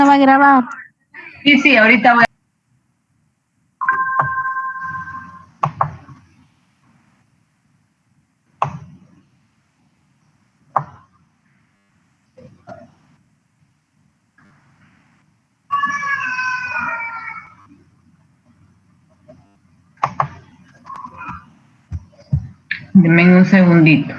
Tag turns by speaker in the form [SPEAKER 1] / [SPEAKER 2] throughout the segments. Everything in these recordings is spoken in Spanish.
[SPEAKER 1] No va a grabar.
[SPEAKER 2] Sí, sí, ahorita voy a... Denme un segundito.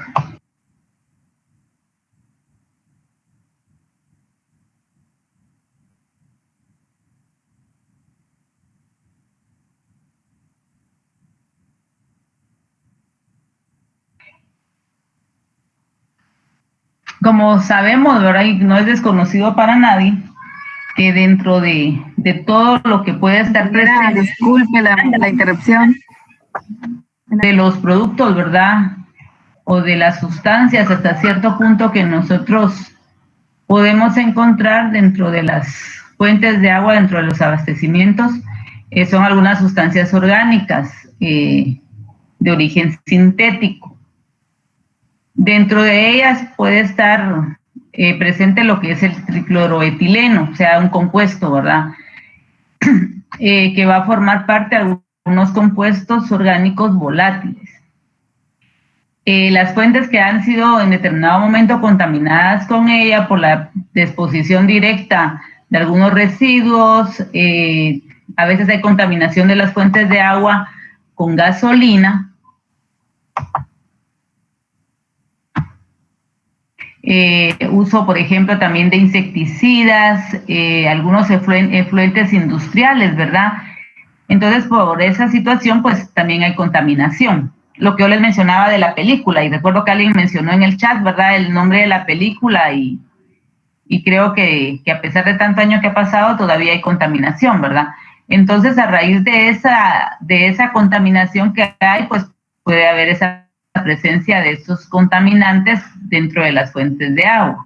[SPEAKER 2] Como sabemos, ¿verdad? Y no es desconocido para nadie, que dentro de todo lo que puede estar presente...
[SPEAKER 3] Disculpe la interrupción.
[SPEAKER 2] De los productos, ¿verdad? O de las sustancias hasta cierto punto que nosotros podemos encontrar dentro de las fuentes de agua, dentro de los abastecimientos, son algunas sustancias orgánicas de origen sintético. Dentro de ellas puede estar presente lo que es el tricloroetileno, o sea, un compuesto, ¿verdad? Que va a formar parte de algunos compuestos orgánicos volátiles. Las fuentes que han sido en determinado momento contaminadas con ella por la exposición directa de algunos residuos, a veces hay contaminación de las fuentes de agua con gasolina, uso, por ejemplo, también de insecticidas, algunos efluentes industriales, ¿verdad? Entonces, por esa situación, pues también hay contaminación. Lo que yo les mencionaba de la película, y recuerdo que alguien mencionó en el chat, ¿verdad?, el nombre de la película, y creo que a pesar de tanto año que ha pasado, todavía hay contaminación, ¿verdad? Entonces, a raíz de esa contaminación que hay, pues puede haber esa presencia de estos contaminantes dentro de las fuentes de agua.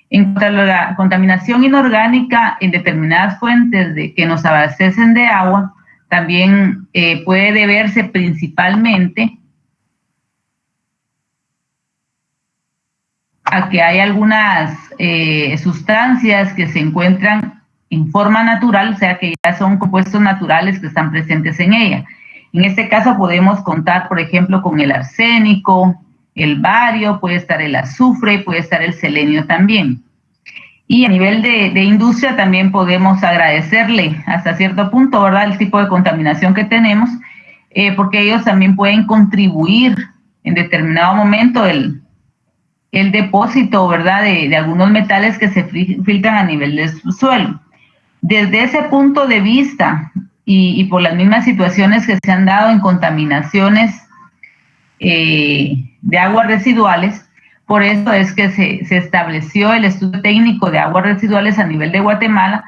[SPEAKER 2] En cuanto a la contaminación inorgánica en determinadas fuentes que nos abastecen de agua, también puede deberse principalmente a que hay algunas sustancias que se encuentran en forma natural, o sea que ya son compuestos naturales que están presentes en ella. En este caso podemos contar, por ejemplo, con el arsénico, el bario, puede estar el azufre, puede estar el selenio también. Y a nivel de industria también podemos agradecerle hasta cierto punto, ¿verdad?, el tipo de contaminación que tenemos, porque ellos también pueden contribuir en determinado momento el depósito, ¿verdad?, de algunos metales que se filtran a nivel del suelo. Desde ese punto de vista y por las mismas situaciones que se han dado en contaminaciones de aguas residuales, por eso es que se estableció el estudio técnico de aguas residuales a nivel de Guatemala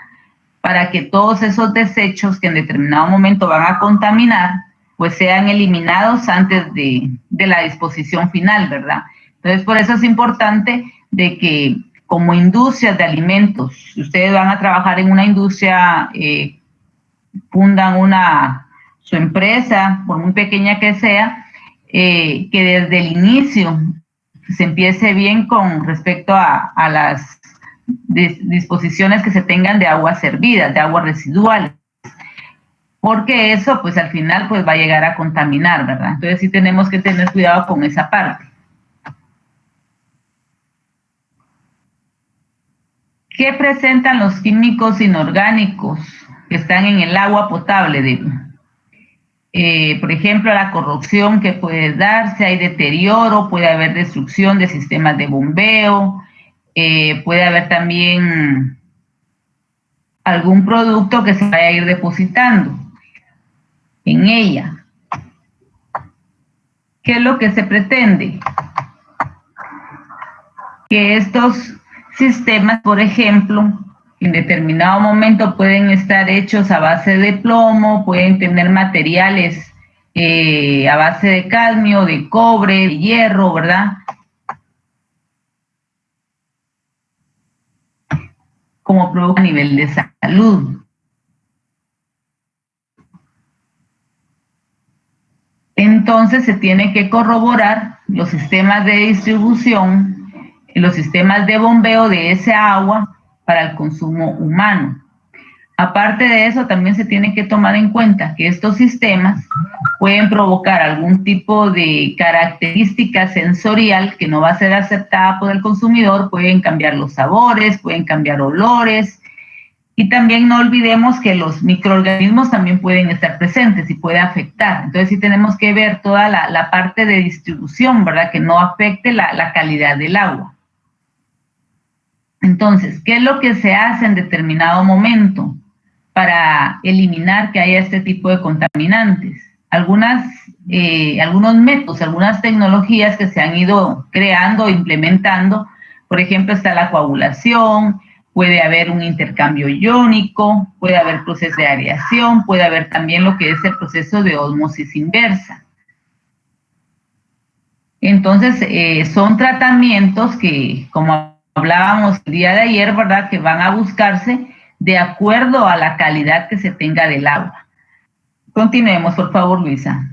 [SPEAKER 2] para que todos esos desechos que en determinado momento van a contaminar, pues sean eliminados antes de la disposición final, ¿verdad? Entonces, por eso es importante de que como industrias de alimentos, si ustedes van a trabajar en una industria, fundan su empresa, por muy pequeña que sea, que desde el inicio se empiece bien con respecto a las disposiciones que se tengan de aguas servidas, de aguas residuales, porque eso pues al final pues va a llegar a contaminar, ¿verdad? Entonces sí tenemos que tener cuidado con esa parte. ¿Qué presentan los químicos inorgánicos que están en el agua potable? Por ejemplo, la corrosión que puede darse, hay deterioro, puede haber destrucción de sistemas de bombeo, puede haber también algún producto que se vaya a ir depositando en ella. ¿Qué es lo que se pretende? Que estos sistemas, por ejemplo, en determinado momento pueden estar hechos a base de plomo, pueden tener materiales a base de cadmio, de cobre, de hierro, ¿verdad? Como producto a nivel de salud. Entonces se tiene que corroborar los sistemas de distribución, los sistemas de bombeo de esa agua, para el consumo humano. Aparte de eso, también se tiene que tomar en cuenta que estos sistemas pueden provocar algún tipo de característica sensorial que no va a ser aceptada por el consumidor, pueden cambiar los sabores, pueden cambiar olores, y también no olvidemos que los microorganismos también pueden estar presentes y puede afectar. Entonces sí tenemos que ver toda la parte de distribución, ¿verdad? Que no afecte la calidad del agua. Entonces, ¿qué es lo que se hace en determinado momento para eliminar que haya este tipo de contaminantes? Algunos métodos, algunas tecnologías que se han ido creando, implementando, por ejemplo, está la coagulación, puede haber un intercambio iónico, puede haber proceso de aireación, puede haber también lo que es el proceso de ósmosis inversa. Entonces, son tratamientos que, como hablábamos el día de ayer, ¿verdad?, que van a buscarse de acuerdo a la calidad que se tenga del agua. Continuemos, por favor, Luisa.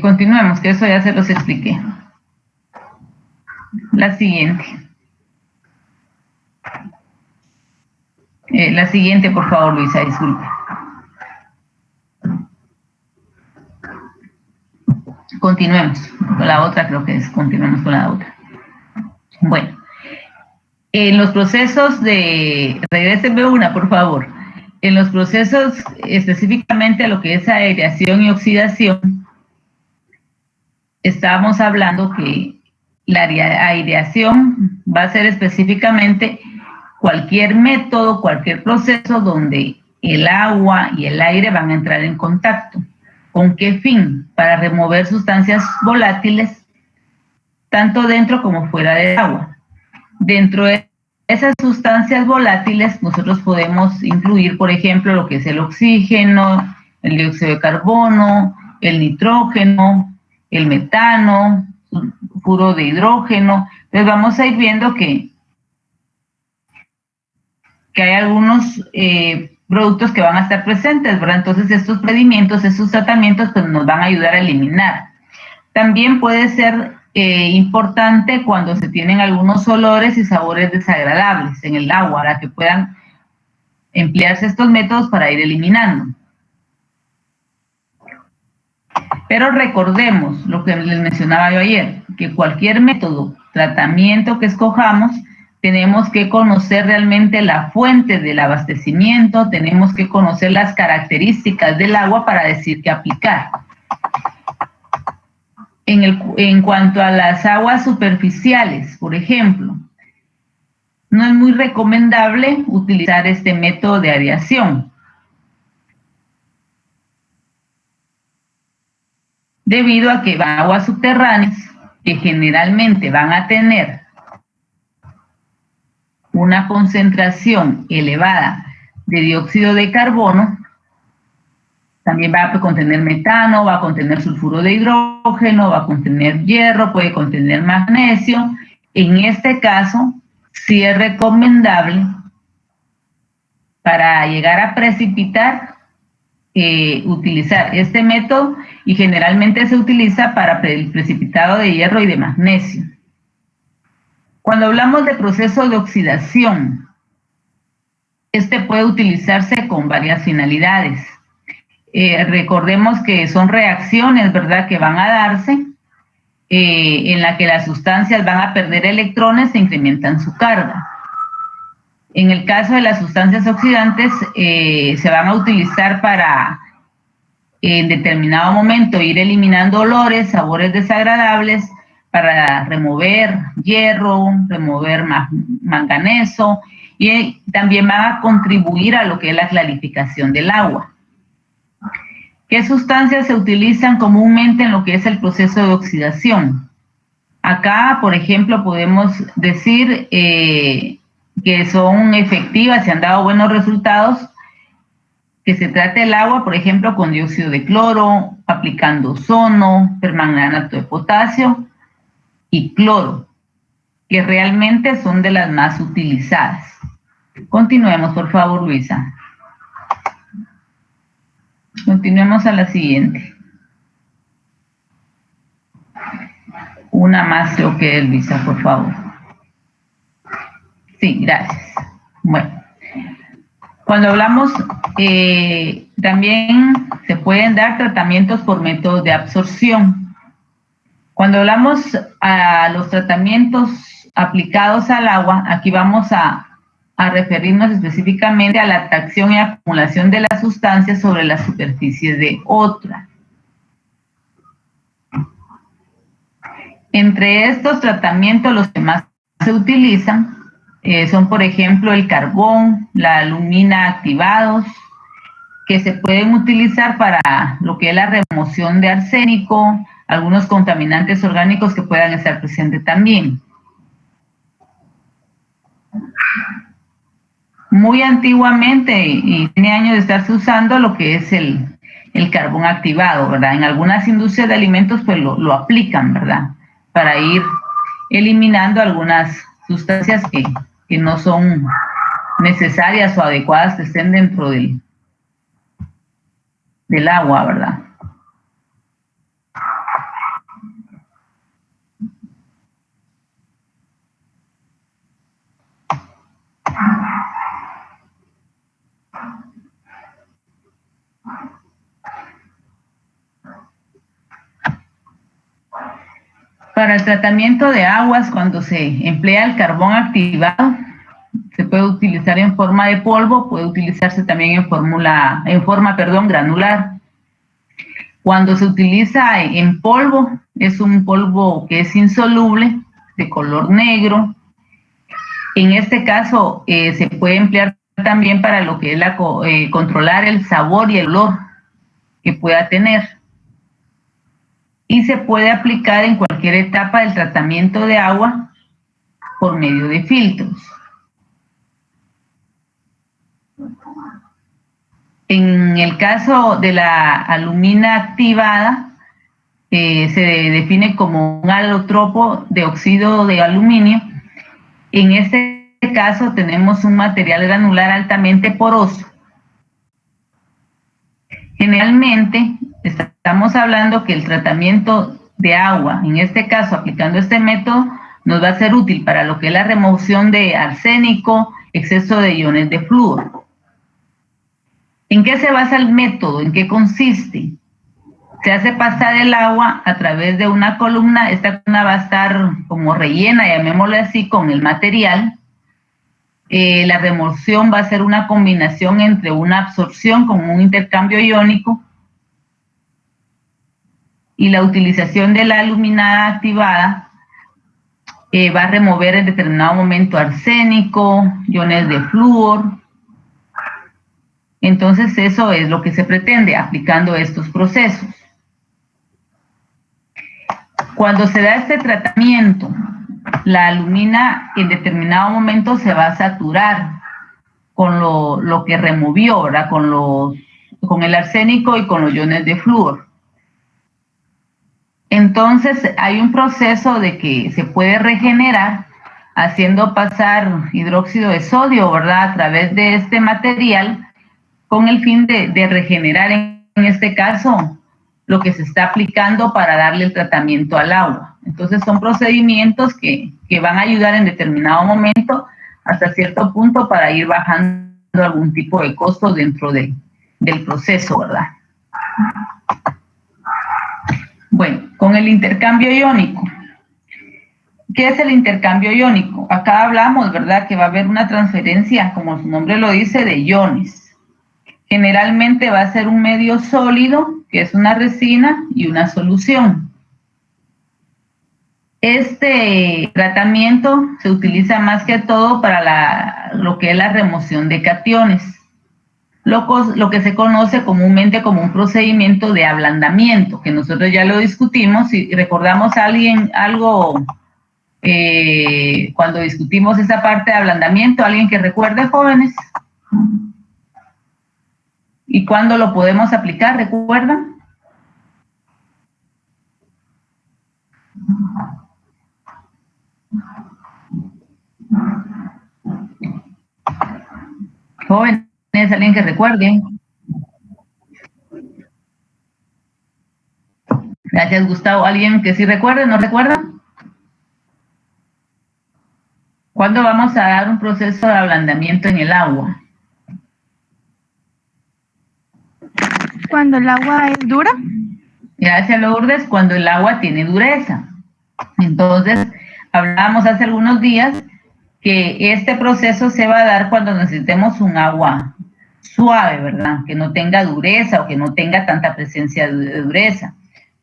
[SPEAKER 2] Continuemos, que eso ya se los expliqué. La siguiente. La siguiente, por favor, Luisa, disculpe. Continuemos con la otra, creo que es, continuemos con la otra. Bueno, en los procesos de, regréseme una, por favor. En los procesos específicamente a lo que es aireación y oxidación, estábamos hablando que la aireación va a ser específicamente cualquier método, cualquier proceso donde el agua y el aire van a entrar en contacto. ¿Con qué fin? Para remover sustancias volátiles, tanto dentro como fuera del agua. Dentro de esas sustancias volátiles, nosotros podemos incluir, por ejemplo, lo que es el oxígeno, el dióxido de carbono, el nitrógeno, el metano, sulfuro de hidrógeno. Entonces vamos a ir viendo que hay algunos productos que van a estar presentes, ¿verdad? Entonces estos procedimientos, estos tratamientos, pues nos van a ayudar a eliminar. También puede ser importante cuando se tienen algunos olores y sabores desagradables en el agua, para que puedan emplearse estos métodos para ir eliminando. Pero recordemos lo que les mencionaba yo ayer, que cualquier método, tratamiento que escojamos, tenemos que conocer realmente la fuente del abastecimiento, tenemos que conocer las características del agua para decir qué aplicar. En cuanto a las aguas superficiales, por ejemplo, no es muy recomendable utilizar este método de aireación, debido a que aguas subterráneas, que generalmente van a tener una concentración elevada de dióxido de carbono, también va a contener metano, va a contener sulfuro de hidrógeno, va a contener hierro, puede contener magnesio. En este caso, sí es recomendable para llegar a precipitar, utilizar este método, y generalmente se utiliza para el precipitado de hierro y de magnesio. Cuando hablamos de proceso de oxidación, este puede utilizarse con varias finalidades. Recordemos que son reacciones, ¿verdad?, que van a darse en la que las sustancias van a perder electrones e incrementan su carga. En el caso de las sustancias oxidantes, se van a utilizar para, en determinado momento, ir eliminando olores, sabores desagradables, para remover hierro, remover manganeso, y también van a contribuir a lo que es la clarificación del agua. ¿Qué sustancias se utilizan comúnmente en lo que es el proceso de oxidación? Acá, por ejemplo, podemos decir que son efectivas, se han dado buenos resultados, que se trate el agua, por ejemplo, con dióxido de cloro, aplicando ozono, permanganato de potasio y cloro, que realmente son de las más utilizadas. Continuemos, por favor, Luisa. Continuemos a la siguiente. Una más creo que es, Luisa, por favor. Sí, gracias. Bueno, cuando hablamos, también se pueden dar tratamientos por métodos de absorción. Cuando hablamos a los tratamientos aplicados al agua, aquí vamos a referirnos específicamente a la atracción y acumulación de las sustancias sobre las superficies de otra. Entre estos tratamientos, los que más se utilizan son, por ejemplo, el carbón, la alumina activados, que se pueden utilizar para lo que es la remoción de arsénico, algunos contaminantes orgánicos que puedan estar presentes también. Muy antiguamente, y tiene años de estarse usando lo que es el carbón activado, ¿verdad? En algunas industrias de alimentos pues lo aplican, ¿verdad? Para ir eliminando algunas sustancias que no son necesarias o adecuadas que estén dentro del agua, ¿verdad? Para el tratamiento de aguas, cuando se emplea el carbón activado, se puede utilizar en forma de polvo, puede utilizarse también en forma granular. Cuando se utiliza en polvo, es un polvo que es insoluble, de color negro. En este caso, se puede emplear también para lo que es controlar el sabor y el olor que pueda tener. Y se puede aplicar en cualquier etapa del tratamiento de agua por medio de filtros. En el caso de la alumina activada, se define como un alótropo de óxido de aluminio. En este caso tenemos un material granular altamente poroso. Generalmente estamos hablando que el tratamiento de agua, en este caso aplicando este método, nos va a ser útil para lo que es la remoción de arsénico, exceso de iones de flúor. ¿En qué se basa el método? ¿En qué consiste? Se hace pasar el agua a través de una columna. Esta columna va a estar como rellena, llamémosle así, con el material. La remoción va a ser una combinación entre una absorción con un intercambio iónico y la utilización de la alumina activada va a remover en determinado momento arsénico, iones de flúor. Entonces eso es lo que se pretende aplicando estos procesos. Cuando se da este tratamiento, la alumina en determinado momento se va a saturar con lo que removió, ¿verdad? Con el arsénico y con los iones de flúor. Entonces hay un proceso de que se puede regenerar haciendo pasar hidróxido de sodio, ¿verdad? A través de este material con el fin de regenerar en este caso lo que se está aplicando para darle el tratamiento al agua. Entonces son procedimientos que van a ayudar en determinado momento hasta cierto punto para ir bajando algún tipo de costo dentro del proceso, ¿verdad? Bueno, con el intercambio iónico. ¿Qué es el intercambio iónico? Acá hablamos, ¿verdad?, que va a haber una transferencia, como su nombre lo dice, de iones. Generalmente va a ser un medio sólido, que es una resina, y una solución. Este tratamiento se utiliza más que todo para lo que es la remoción de cationes, lo que se conoce comúnmente como un procedimiento de ablandamiento, que nosotros ya lo discutimos y recordamos a alguien algo cuando discutimos esa parte de ablandamiento, alguien que recuerde, jóvenes. ¿Y cuándo lo podemos aplicar? ¿Recuerdan? Jóvenes, alguien que recuerde. Gracias, Gustavo. ¿Alguien que sí recuerde? ¿No recuerda? ¿Cuándo vamos a dar un proceso de ablandamiento en el agua?
[SPEAKER 1] Cuando el agua es dura.
[SPEAKER 2] Gracias, Lourdes, cuando el agua tiene dureza. Entonces, hablábamos hace algunos días que este proceso se va a dar cuando necesitemos un agua suave, ¿verdad? Que no tenga dureza o que no tenga tanta presencia de dureza.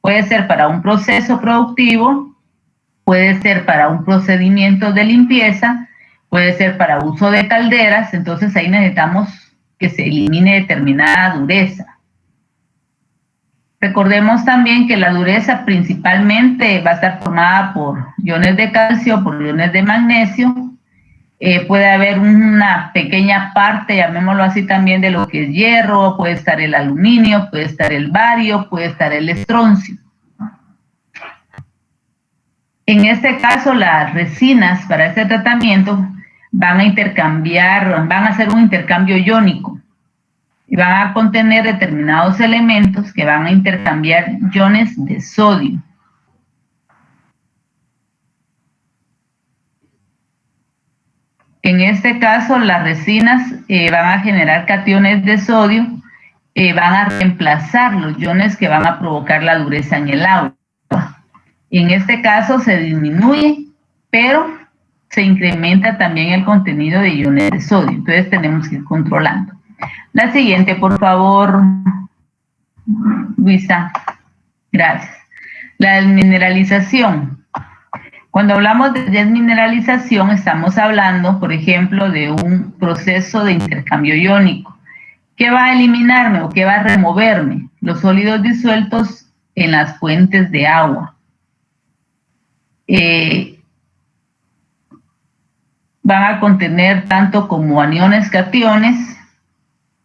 [SPEAKER 2] Puede ser para un proceso productivo, puede ser para un procedimiento de limpieza, puede ser para uso de calderas, entonces ahí necesitamos que se elimine determinada dureza. Recordemos también que la dureza principalmente va a estar formada por iones de calcio, por iones de magnesio. Puede haber una pequeña parte, llamémoslo así también, de lo que es hierro, puede estar el aluminio, puede estar el bario, puede estar el estroncio. En este caso, las resinas para este tratamiento van a hacer un intercambio iónico y van a contener determinados elementos que van a intercambiar iones de sodio. En este caso, las resinas van a generar cationes de sodio, van a reemplazar los iones que van a provocar la dureza en el agua. En este caso se disminuye, pero se incrementa también el contenido de iones de sodio. Entonces tenemos que ir controlando. La siguiente, por favor, Luisa. Gracias. La desmineralización. Cuando hablamos de desmineralización, estamos hablando, por ejemplo, de un proceso de intercambio iónico. ¿Qué va a eliminarme o qué va a removerme? Los sólidos disueltos en las fuentes de agua. Van a contener tanto como aniones, cationes.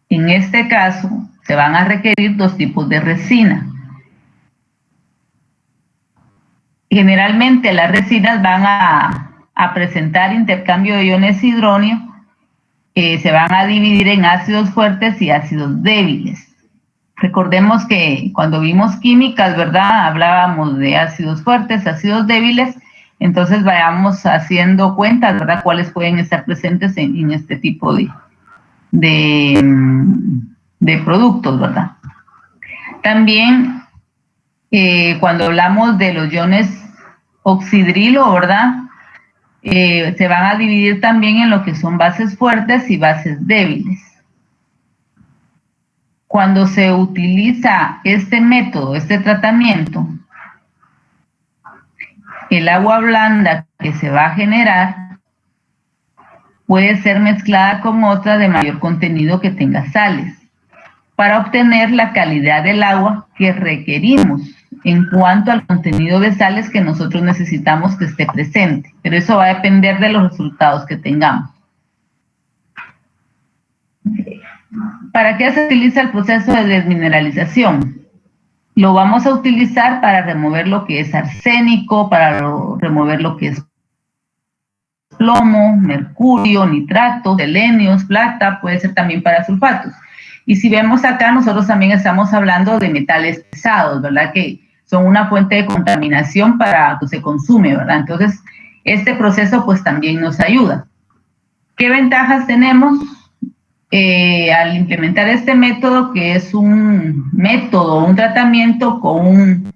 [SPEAKER 2] En este caso, se van a requerir dos tipos de resina. Generalmente las resinas van a presentar intercambio de iones hidróneo, se van a dividir en ácidos fuertes y ácidos débiles. Recordemos que cuando vimos químicas, ¿verdad? Hablábamos de ácidos fuertes, ácidos débiles, entonces vayamos haciendo cuentas, ¿verdad? Cuáles pueden estar presentes en este tipo de productos, ¿verdad? También cuando hablamos de los iones oxidrilo, ¿verdad? Se van a dividir también en lo que son bases fuertes y bases débiles. Cuando se utiliza este método, este tratamiento, el agua blanda que se va a generar puede ser mezclada con otra de mayor contenido que tenga sales, para obtener la calidad del agua que requerimos en cuanto al contenido de sales que nosotros necesitamos que esté presente. Pero eso va a depender de los resultados que tengamos. ¿Para qué se utiliza el proceso de desmineralización? Lo vamos a utilizar para remover lo que es arsénico, para remover lo que es plomo, mercurio, nitratos, selenios, plata, puede ser también para sulfatos. Y si vemos acá, nosotros también estamos hablando de metales pesados, ¿verdad? Que son una fuente de contaminación para que se consume, ¿verdad? Entonces, este proceso pues también nos ayuda. ¿Qué ventajas tenemos al implementar este método, que es un método, un tratamiento con un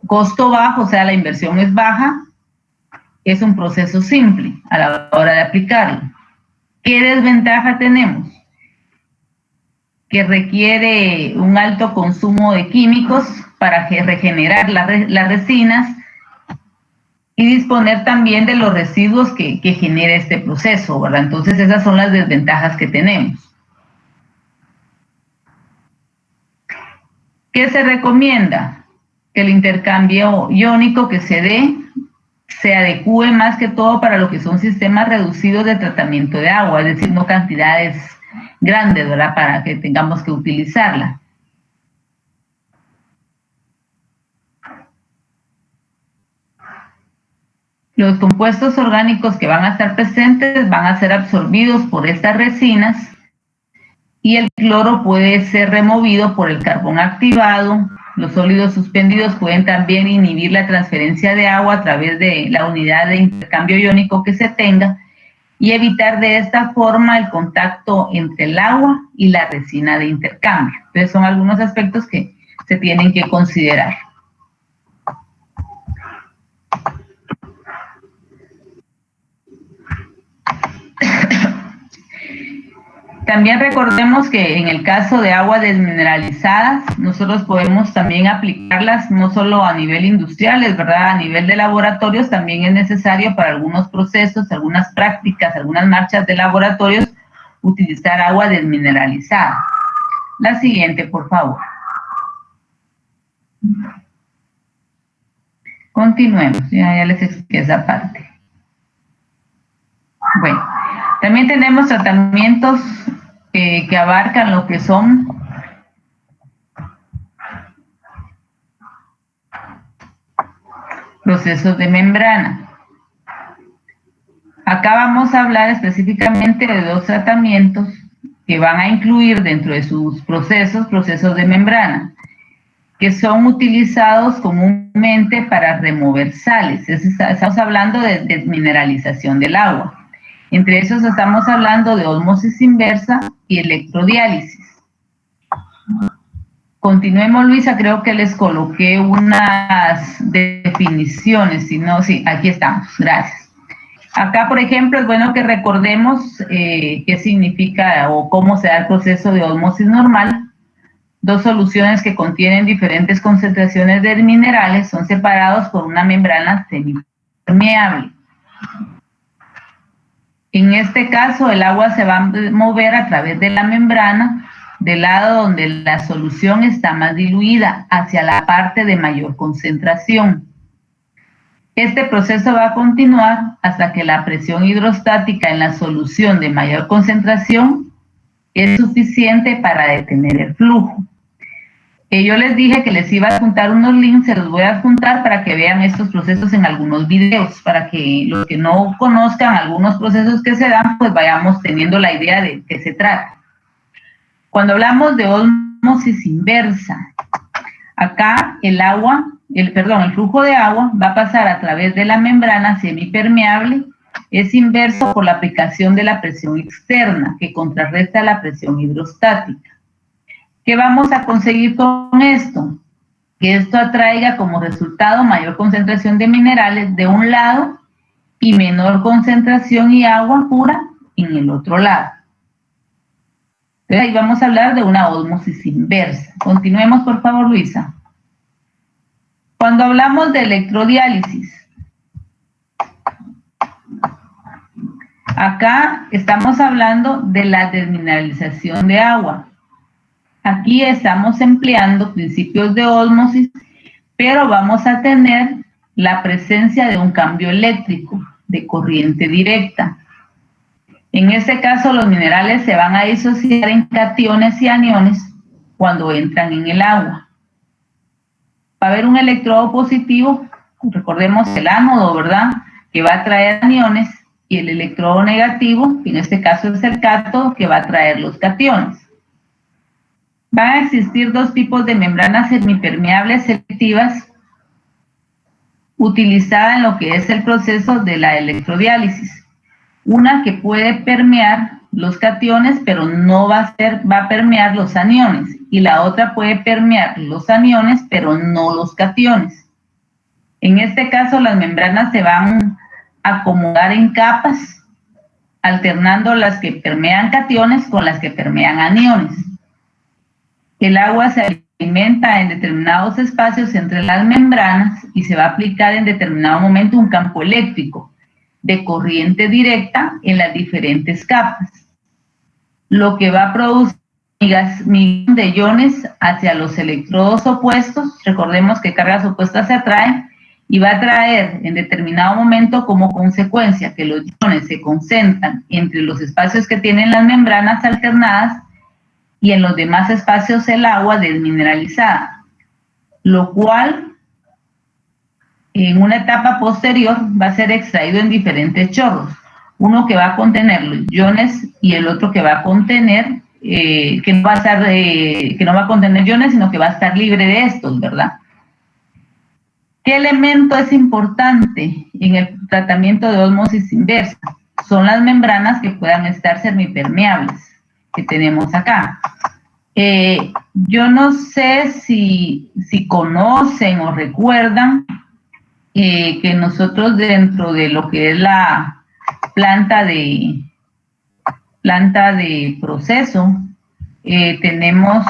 [SPEAKER 2] costo bajo, o sea, la inversión es baja? Es un proceso simple a la hora de aplicarlo. ¿Qué desventaja tenemos? Que requiere un alto consumo de químicos para regenerar las resinas y disponer también de los residuos que genera este proceso, ¿verdad? Entonces esas son las desventajas que tenemos. ¿Qué se recomienda? Que el intercambio iónico que se dé se adecue más que todo para lo que son sistemas reducidos de tratamiento de agua, es decir, no cantidades grandes, ¿verdad? Para que tengamos que utilizarla. Los compuestos orgánicos que van a estar presentes van a ser absorbidos por estas resinas y el cloro puede ser removido por el carbón activado. Los sólidos suspendidos pueden también inhibir la transferencia de agua a través de la unidad de intercambio iónico que se tenga, y evitar de esta forma el contacto entre el agua y la resina de intercambio. Entonces son algunos aspectos que se tienen que considerar. También recordemos que en el caso de aguas desmineralizadas, nosotros podemos también aplicarlas no solo a nivel industrial, es verdad, a nivel de laboratorios también es necesario para algunos procesos, algunas prácticas, algunas marchas de laboratorios, utilizar agua desmineralizada. La siguiente, por favor. Continuemos, ya les expliqué esa parte. Bueno, también tenemos tratamientos que abarcan lo que son procesos de membrana. Acá vamos a hablar específicamente de dos tratamientos que van a incluir dentro de sus procesos de membrana, que son utilizados comúnmente para remover sales. Estamos hablando de desmineralización del agua. Entre esos estamos hablando de ósmosis inversa y electrodiálisis. Continuemos, Luisa, creo que les coloqué unas definiciones, si no, sí, aquí estamos, gracias. Acá, por ejemplo, es bueno que recordemos qué significa o cómo se da el proceso de ósmosis normal. Dos soluciones que contienen diferentes concentraciones de minerales son separados por una membrana semipermeable. En este caso, el agua se va a mover a través de la membrana del lado donde la solución está más diluida hacia la parte de mayor concentración. Este proceso va a continuar hasta que la presión hidrostática en la solución de mayor concentración es suficiente para detener el flujo. Yo les dije que les iba a adjuntar unos links, se los voy a adjuntar para que vean estos procesos en algunos videos, para que los que no conozcan algunos procesos que se dan, pues vayamos teniendo la idea de qué se trata. Cuando hablamos de ósmosis inversa, acá el flujo de agua va a pasar a través de la membrana semipermeable, es inverso por la aplicación de la presión externa, que contrarresta la presión hidrostática. ¿Qué vamos a conseguir con esto? Que esto atraiga como resultado mayor concentración de minerales de un lado y menor concentración y agua pura en el otro lado. Entonces ahí vamos a hablar de una ósmosis inversa. Continuemos, por favor, Luisa. Cuando hablamos de electrodiálisis, acá estamos hablando de la desmineralización de agua. Aquí estamos empleando principios de ósmosis, pero vamos a tener la presencia de un cambio eléctrico de corriente directa. En este caso, los minerales se van a disociar en cationes y aniones cuando entran en el agua. Va a haber un electrodo positivo, recordemos el ánodo, ¿verdad?, que va a traer aniones, y el electrodo negativo, que en este caso es el cátodo, que va a traer los cationes. Van a existir dos tipos de membranas semipermeables selectivas utilizadas en lo que es el proceso de la electrodiálisis. Una que puede permear los cationes, pero no va a permear los aniones, y la otra puede permear los aniones, pero no los cationes. En este caso, las membranas se van a acomodar en capas, alternando las que permean cationes con las que permean aniones. El agua se alimenta en determinados espacios entre las membranas y se va a aplicar en determinado momento un campo eléctrico de corriente directa en las diferentes capas, lo que va a producir migración de iones hacia los electrodos opuestos. Recordemos que cargas opuestas se atraen, y va a traer en determinado momento como consecuencia que los iones se concentran entre los espacios que tienen las membranas alternadas y en los demás espacios el agua desmineralizada, lo cual en una etapa posterior va a ser extraído en diferentes chorros, uno que va a contener los iones y el otro que va a contener, que no va a contener iones, sino que va a estar libre de estos, ¿verdad? ¿Qué elemento es importante en el tratamiento de ósmosis inversa? son las membranas que puedan estar semipermeables que tenemos acá. Yo no sé si conocen o recuerdan que nosotros dentro de lo que es la planta de proceso, tenemos,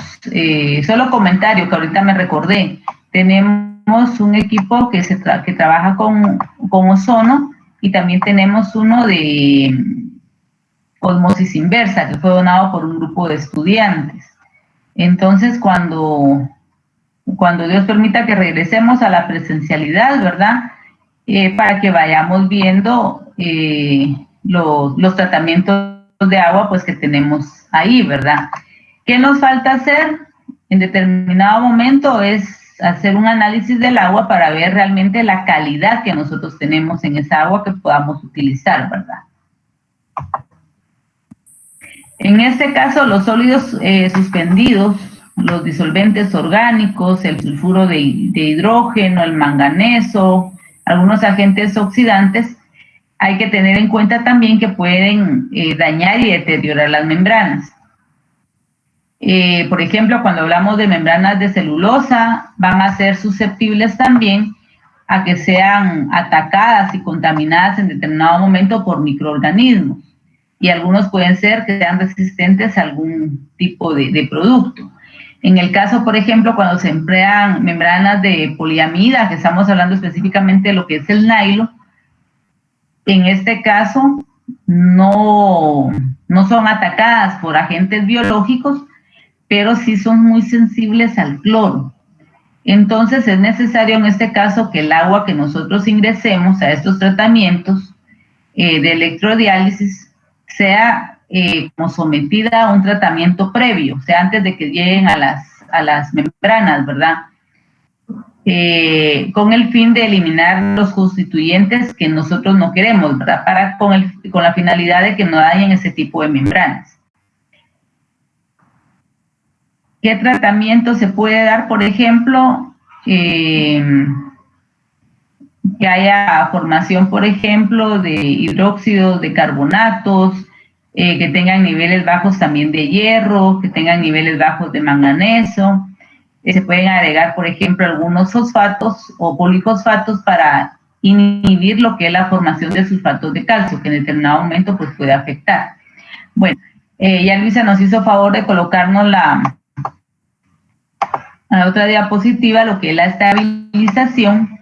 [SPEAKER 2] solo comentario que ahorita me recordé, tenemos un equipo que trabaja con ozono, y también tenemos uno de osmosis inversa, que fue donado por un grupo de estudiantes. Entonces, cuando Dios permita que regresemos a la presencialidad, ¿verdad? Para que vayamos viendo los tratamientos de agua, pues, que tenemos ahí, ¿verdad? ¿Qué nos falta hacer? En determinado momento es hacer un análisis del agua para ver realmente la calidad que nosotros tenemos en esa agua que podamos utilizar, ¿verdad? En este caso, los sólidos suspendidos, los disolventes orgánicos, el sulfuro de hidrógeno, el manganeso, algunos agentes oxidantes, hay que tener en cuenta también que pueden dañar y deteriorar las membranas. Por ejemplo, cuando hablamos de membranas de celulosa, van a ser susceptibles también a que sean atacadas y contaminadas en determinado momento por microorganismos. Y algunos pueden ser que sean resistentes a algún tipo de producto. En el caso, por ejemplo, cuando se emplean membranas de poliamida, que estamos hablando específicamente de lo que es el nylon, en este caso no son atacadas por agentes biológicos, pero sí son muy sensibles al cloro. Entonces es necesario en este caso que el agua que nosotros ingresemos a estos tratamientos de electrodiálisis sea como sometida a un tratamiento previo, o sea, antes de que lleguen a las membranas, ¿verdad? Con el fin de eliminar los constituyentes que nosotros no queremos, ¿verdad? Con la finalidad de que no dañen ese tipo de membranas. ¿Qué tratamiento se puede dar? Por ejemplo, que haya formación, por ejemplo, de hidróxidos, de carbonatos, que tengan niveles bajos también de hierro, que tengan niveles bajos de manganeso. Se pueden agregar, por ejemplo, algunos fosfatos o polifosfatos para inhibir lo que es la formación de sulfatos de calcio, que en determinado momento pues, puede afectar. Bueno, ya Luisa nos hizo favor de colocarnos a la otra diapositiva, lo que es la estabilización.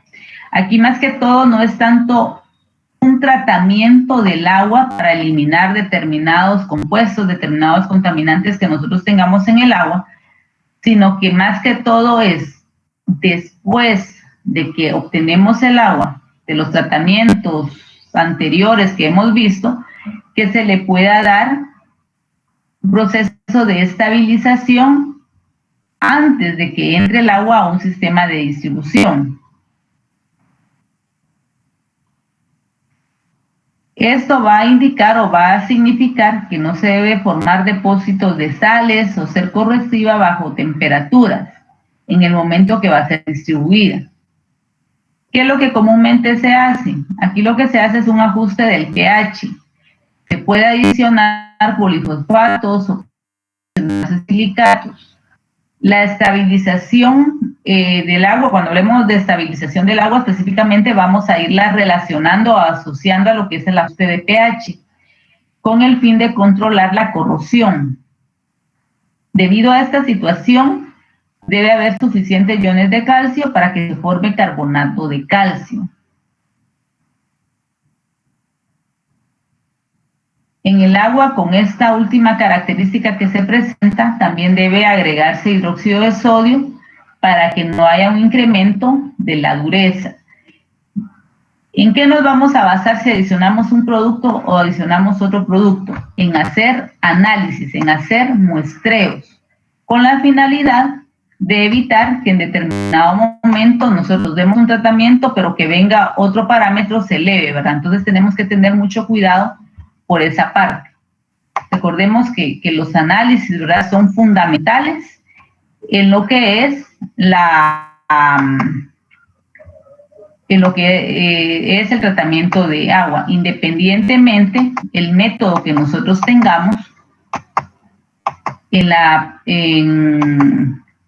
[SPEAKER 2] Aquí más que todo no es tanto un tratamiento del agua para eliminar determinados compuestos, determinados contaminantes que nosotros tengamos en el agua, sino que más que todo es después de que obtenemos el agua, de los tratamientos anteriores que hemos visto, que se le pueda dar un proceso de estabilización antes de que entre el agua a un sistema de distribución. Esto va a indicar o va a significar que no se debe formar depósitos de sales o ser corrosiva bajo temperaturas en el momento que va a ser distribuida. ¿Qué es lo que comúnmente se hace? Aquí lo que se hace es un ajuste del pH. Se puede adicionar polifosfatos o silicatos. La estabilización del agua, cuando hablemos de estabilización del agua, específicamente vamos a irla relacionando o asociando a lo que es el ajuste de pH, con el fin de controlar la corrosión. Debido a esta situación, debe haber suficientes iones de calcio para que se forme carbonato de calcio. En el agua, con esta última característica que se presenta, también debe agregarse hidróxido de sodio para que no haya un incremento de la dureza. ¿En qué nos vamos a basar si adicionamos un producto o adicionamos otro producto? En hacer análisis, en hacer muestreos, con la finalidad de evitar que en determinado momento nosotros demos un tratamiento, pero que venga otro parámetro, se eleve, ¿verdad? Entonces tenemos que tener mucho cuidado por esa parte. Recordemos que los análisis, ¿verdad?, son fundamentales en lo que es en lo que es el tratamiento de agua, independientemente el método que nosotros tengamos en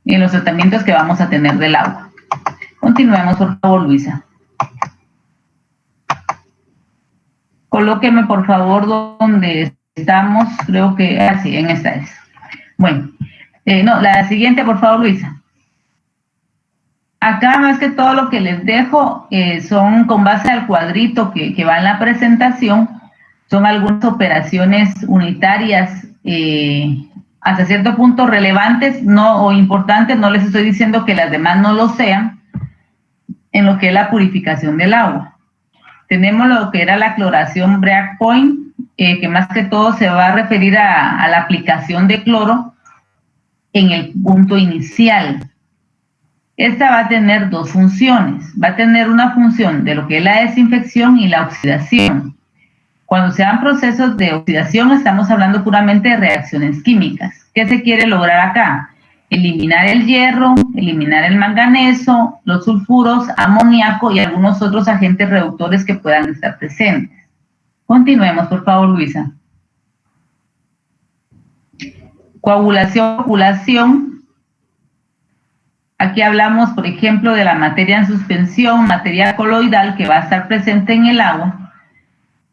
[SPEAKER 2] los tratamientos que vamos a tener del agua. Continuemos, por favor, Luisa. Colóqueme, por favor, donde estamos. Creo que así, en esta es. Bueno, no, la siguiente, por favor, Luisa. Acá, más que todo, lo que les dejo son, con base al cuadrito que va en la presentación, son algunas operaciones unitarias hasta cierto punto relevantes o importantes. No les estoy diciendo que las demás no lo sean, en lo que es la purificación del agua. Tenemos lo que era la cloración breakpoint, que más que todo se va a referir a la aplicación de cloro en el punto inicial. Esta va a tener dos funciones. Va a tener una función de lo que es la desinfección y la oxidación. Cuando se dan procesos de oxidación, estamos hablando puramente de reacciones químicas. ¿Qué se quiere lograr acá? Eliminar el hierro, eliminar el manganeso, los sulfuros, amoníaco y algunos otros agentes reductores que puedan estar presentes. Continuemos, por favor, Luisa. Coagulación, coagulación. Aquí hablamos, por ejemplo, de la materia en suspensión, materia coloidal que va a estar presente en el agua.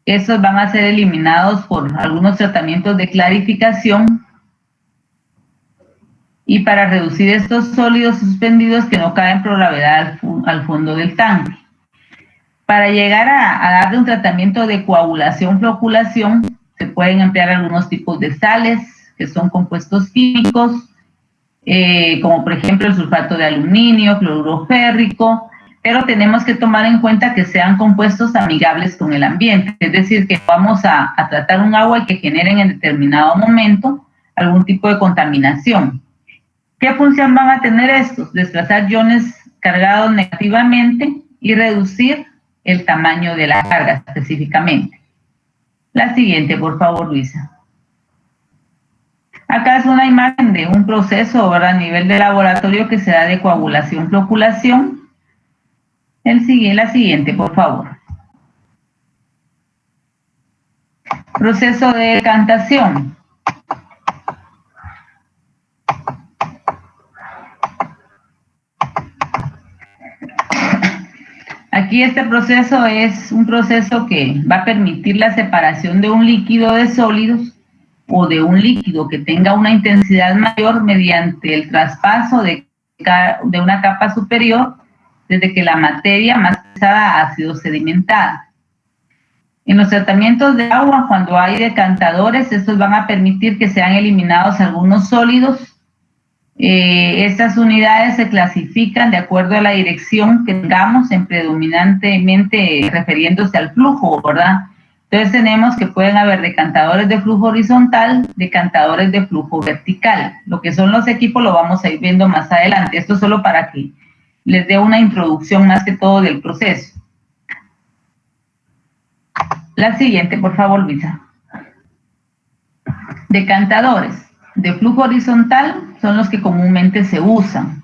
[SPEAKER 2] Esos van a ser eliminados por algunos tratamientos de clarificación y para reducir estos sólidos suspendidos que no caen por gravedad al fondo del tanque. Para llegar a darle un tratamiento de coagulación, flocculación, se pueden emplear algunos tipos de sales, que son compuestos químicos, como por ejemplo el sulfato de aluminio, cloruro férrico, pero tenemos que tomar en cuenta que sean compuestos amigables con el ambiente, es decir, que vamos a tratar un agua y que generen en determinado momento algún tipo de contaminación. ¿Qué función van a tener estos? Desplazar iones cargados negativamente y reducir el tamaño de la carga específicamente. La siguiente, por favor, Luisa. Acá es una imagen de un proceso, ¿verdad?, a nivel de laboratorio que se da de coagulación, flocculación. La siguiente, por favor. Proceso de decantación. Aquí este proceso es un proceso que va a permitir la separación de un líquido de sólidos o de un líquido que tenga una intensidad mayor mediante el traspaso de una capa superior desde que la materia más pesada ha sido sedimentada. En los tratamientos de agua, cuando hay decantadores, estos van a permitir que sean eliminados algunos sólidos. Estas unidades se clasifican de acuerdo a la dirección que tengamos, predominantemente refiriéndose al flujo, ¿verdad? Entonces tenemos que pueden haber decantadores de flujo horizontal, decantadores de flujo vertical. Lo que son los equipos lo vamos a ir viendo más adelante. Esto solo para que les dé una introducción más que todo del proceso. La siguiente, por favor, Luisa. Decantadores de flujo horizontal son los que comúnmente se usan.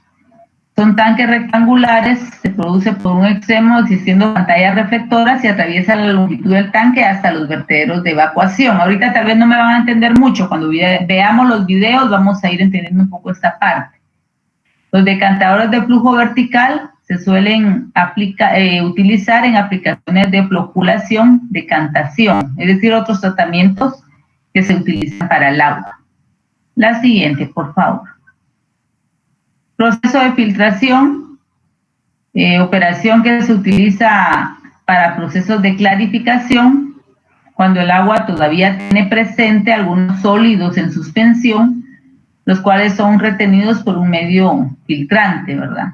[SPEAKER 2] Son tanques rectangulares, se produce por un extremo existiendo pantallas reflectoras y atraviesa la longitud del tanque hasta los vertederos de evacuación. Ahorita tal vez no me van a entender mucho, cuando veamos los videos vamos a ir entendiendo un poco esta parte. Los decantadores de flujo vertical se suelen utilizar en aplicaciones de flocculación, decantación, es decir, otros tratamientos que se utilizan para el agua. La siguiente, por favor. Proceso de filtración, operación que se utiliza para procesos de clarificación, cuando el agua todavía tiene presente algunos sólidos en suspensión, los cuales son retenidos por un medio filtrante, ¿verdad?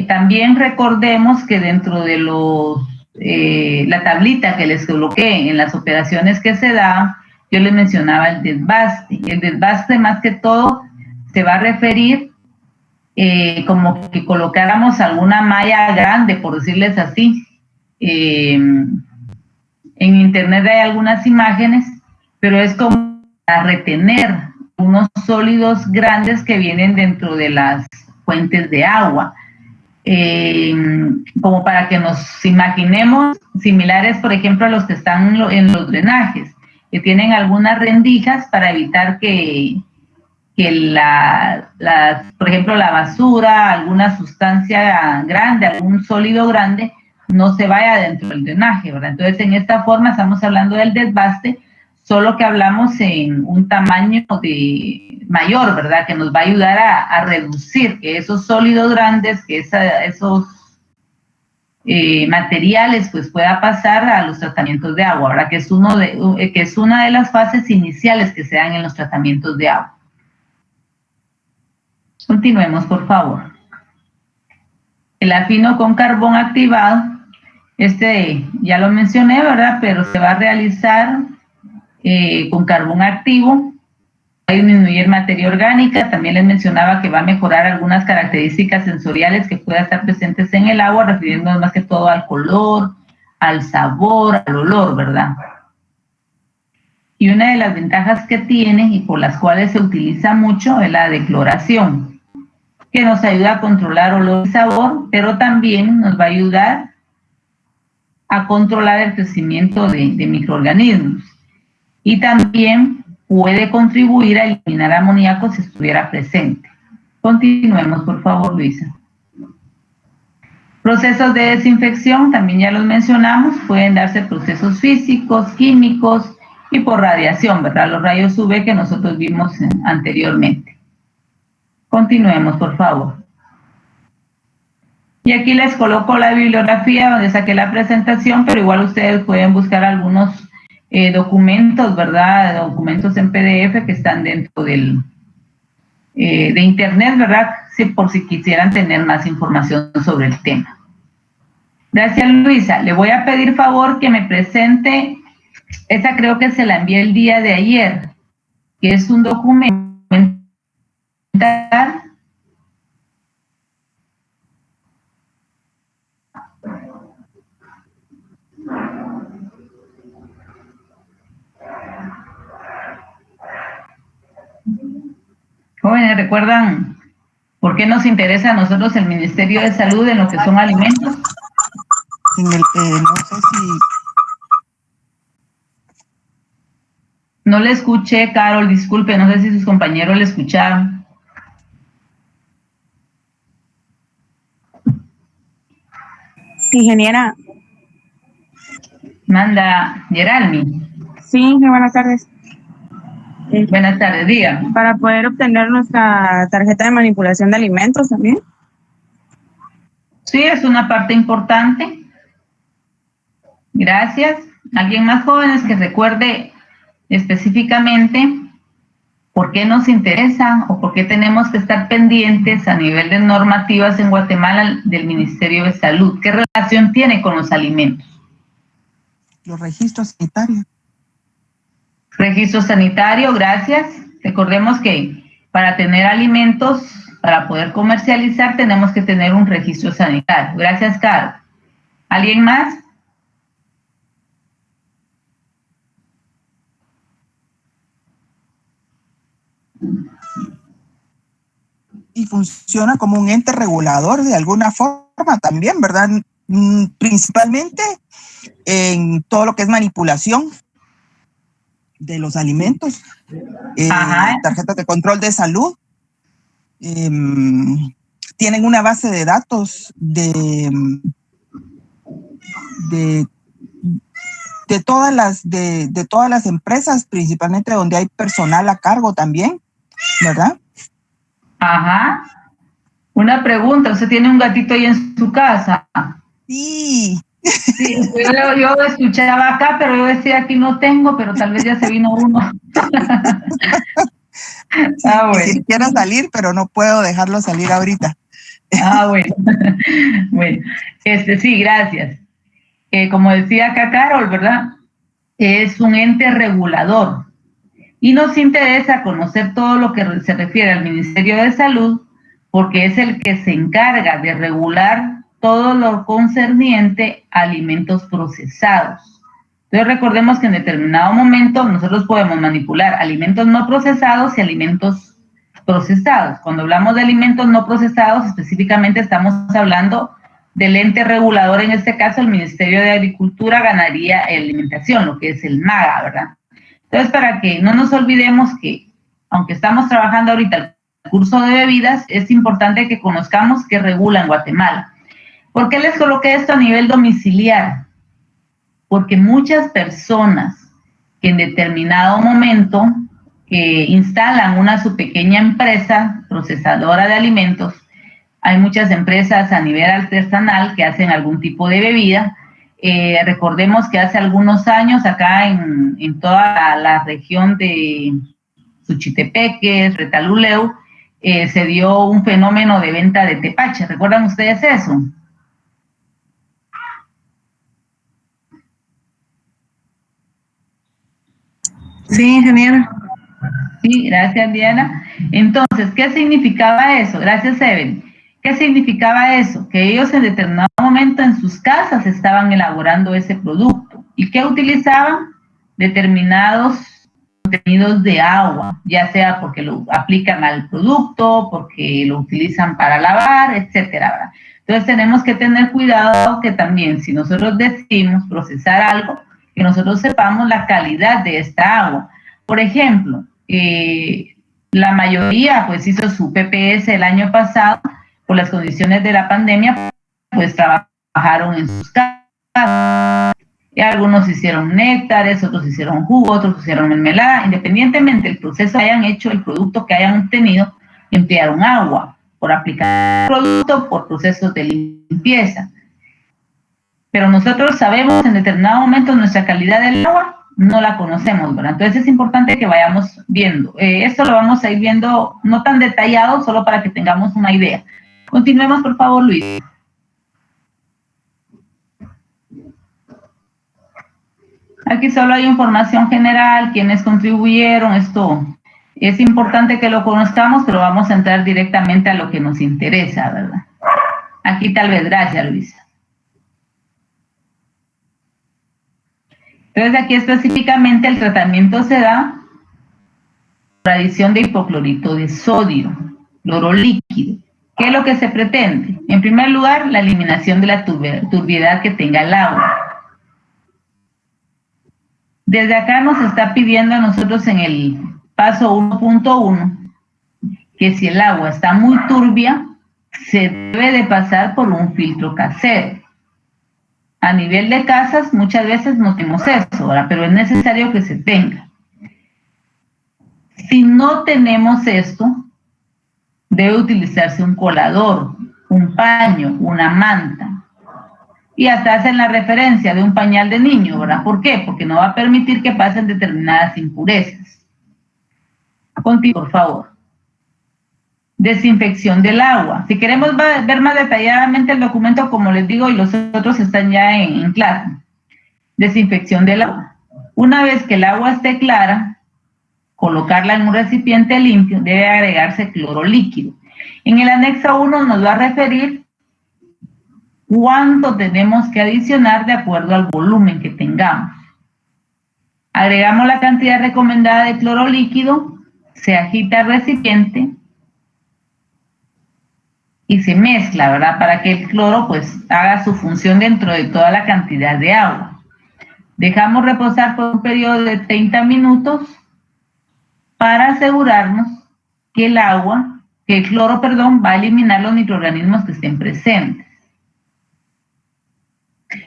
[SPEAKER 2] También recordemos que dentro de la tablita que les coloqué en las operaciones que se dan, yo les mencionaba el desbaste. El desbaste, más que todo, se va a referir como que colocáramos alguna malla grande, por decirles así. En internet hay algunas imágenes, pero es como para retener unos sólidos grandes que vienen dentro de las fuentes de agua. como para que nos imaginemos, similares, por ejemplo, a los que están en los drenajes, que tienen algunas rendijas para evitar que por ejemplo, la basura, alguna sustancia grande, algún sólido grande, no se vaya dentro del drenaje, ¿verdad? Entonces, en esta forma estamos hablando del desbaste, solo que hablamos en un tamaño mayor, ¿verdad? Que nos va a ayudar a reducir que esos sólidos grandes, que esos materiales, pues pueda pasar a los tratamientos de agua, ¿verdad? Que es una de las fases iniciales que se dan en los tratamientos de agua. Continuemos, por favor. El afino con carbón activado, ya lo mencioné, ¿verdad? Pero se va a realizar con carbón activo, va a disminuir materia orgánica. También les mencionaba que va a mejorar algunas características sensoriales que puedan estar presentes en el agua, refiriéndonos más que todo al color, al sabor, al olor, ¿verdad? Y una de las ventajas que tiene y por las cuales se utiliza mucho es la decloración, que nos ayuda a controlar olor y sabor, pero también nos va a ayudar a controlar el crecimiento de microorganismos. Y también puede contribuir a eliminar amoníaco si estuviera presente. Continuemos, por favor, Luisa. Procesos de desinfección, también ya los mencionamos, pueden darse procesos físicos, químicos y por radiación, ¿verdad? Los rayos UV que nosotros vimos anteriormente. Continuemos, por favor. Y aquí les coloco la bibliografía donde saqué la presentación, pero igual ustedes pueden buscar algunos documentos, ¿verdad? Documentos en PDF que están dentro de Internet, ¿verdad? Sí, por si quisieran tener más información sobre el tema. Gracias, Luisa. Le voy a pedir favor que me presente, esa creo que se la envié el día de ayer, que es un documento Jóvenes, ¿recuerdan por qué nos interesa a nosotros el Ministerio de Salud en lo que son alimentos?
[SPEAKER 4] No sé si...
[SPEAKER 2] No le escuché, Carol, disculpe, no sé si sus compañeros le escucharon.
[SPEAKER 5] Ingeniera.
[SPEAKER 2] Manda, Geralmi.
[SPEAKER 5] Sí, buenas tardes.
[SPEAKER 2] Buenas tardes, diga.
[SPEAKER 5] Para poder obtener nuestra tarjeta de manipulación de alimentos también.
[SPEAKER 2] Sí, es una parte importante. Gracias. ¿Alguien más, jóvenes, que recuerde específicamente por qué nos interesa o por qué tenemos que estar pendientes a nivel de normativas en Guatemala del Ministerio de Salud? ¿Qué relación tiene con los alimentos?
[SPEAKER 4] Los registros sanitarios.
[SPEAKER 2] Registro sanitario, gracias. Recordemos que para tener alimentos, para poder comercializar, tenemos que tener un registro sanitario. Gracias, Carlos. ¿Alguien más?
[SPEAKER 4] Y funciona como un ente regulador de alguna forma también, ¿verdad? Principalmente en todo lo que es manipulación de los alimentos, tarjetas de control de salud, tienen una base de datos de todas las empresas, principalmente donde hay personal a cargo también, ¿verdad?
[SPEAKER 2] Ajá. Una pregunta, ¿usted tiene un gatito ahí en su casa?
[SPEAKER 4] Sí.
[SPEAKER 2] Sí, yo escuchaba acá, pero yo decía aquí no tengo, pero tal vez ya se vino uno.
[SPEAKER 4] Sí, bueno. Quisiera salir, pero no puedo dejarlo salir ahorita.
[SPEAKER 2] Bueno. Bueno, sí, gracias. Como decía acá Carol, ¿verdad? Es un ente regulador. Y nos interesa conocer todo lo que se refiere al Ministerio de Salud, porque es el que se encarga de regular todo lo concerniente a alimentos procesados. Entonces recordemos que en determinado momento nosotros podemos manipular alimentos no procesados y alimentos procesados. Cuando hablamos de alimentos no procesados, específicamente estamos hablando del ente regulador, en este caso el Ministerio de Agricultura, Ganadería y Alimentación, lo que es el MAGA, ¿verdad? Entonces, para que no nos olvidemos que, aunque estamos trabajando ahorita el curso de bebidas, es importante que conozcamos qué regula en Guatemala. ¿Por qué les coloqué esto a nivel domiciliar? Porque muchas personas que en determinado momento instalan su pequeña empresa procesadora de alimentos, hay muchas empresas a nivel artesanal que hacen algún tipo de bebida. Recordemos que hace algunos años acá en toda la región de Suchitepeques, Retaluleu, se dio un fenómeno de venta de tepache. ¿Recuerdan ustedes eso?
[SPEAKER 3] Sí, ingeniero.
[SPEAKER 2] Sí, gracias, Diana. Entonces, ¿qué significaba eso? Gracias, Evelyn. ¿Qué significaba eso? Que ellos en determinado momento en sus casas estaban elaborando ese producto. ¿Y qué utilizaban? Determinados contenidos de agua, ya sea porque lo aplican al producto, porque lo utilizan para lavar, etcétera, ¿verdad? Entonces tenemos que tener cuidado que también si nosotros decidimos procesar algo, que nosotros sepamos la calidad de esta agua. Por ejemplo, la mayoría pues hizo su PPS el año pasado, por las condiciones de la pandemia, pues trabajaron en sus casas. Y algunos hicieron néctares, otros hicieron jugo, otros hicieron mermelada. Independientemente del proceso que hayan hecho, el producto que hayan obtenido, emplearon agua por aplicar el producto, por procesos de limpieza. Pero nosotros sabemos en determinado momento nuestra calidad del agua, no la conocemos, ¿verdad? Entonces es importante que vayamos viendo. Esto lo vamos a ir viendo no tan detallado, solo para que tengamos una idea. Continuemos, por favor, Luis. Aquí solo hay información general, quiénes contribuyeron, esto es importante que lo conozcamos, pero vamos a entrar directamente a lo que nos interesa, ¿verdad? Aquí tal vez, gracias, Luisa. Entonces aquí específicamente el tratamiento se da por adición de hipoclorito de sodio, cloro líquido. ¿Qué es lo que se pretende? En primer lugar, la eliminación de la turbiedad que tenga el agua. Desde acá nos está pidiendo a nosotros en el paso 1.1 que si el agua está muy turbia, se debe de pasar por un filtro casero. A nivel de casas muchas veces no tenemos eso, ¿verdad? Pero es necesario que se tenga. Si no tenemos esto, debe utilizarse un colador, un paño, una manta. Y hasta hacen la referencia de un pañal de niño, ¿verdad? ¿Por qué? Porque no va a permitir que pasen determinadas impurezas. Continúe, por favor. Desinfección del agua. Si queremos ver más detalladamente el documento, como les digo, y los otros están ya en clase. Desinfección del agua. Una vez que el agua esté clara, colocarla en un recipiente limpio, debe agregarse cloro líquido. En el anexo 1 nos va a referir cuánto tenemos que adicionar de acuerdo al volumen que tengamos. Agregamos la cantidad recomendada de cloro líquido, se agita el recipiente y se mezcla, ¿verdad? Para que el cloro pues haga su función dentro de toda la cantidad de agua. Dejamos reposar por un periodo de 30 minutos para asegurarnos que el cloro, va a eliminar los microorganismos que estén presentes.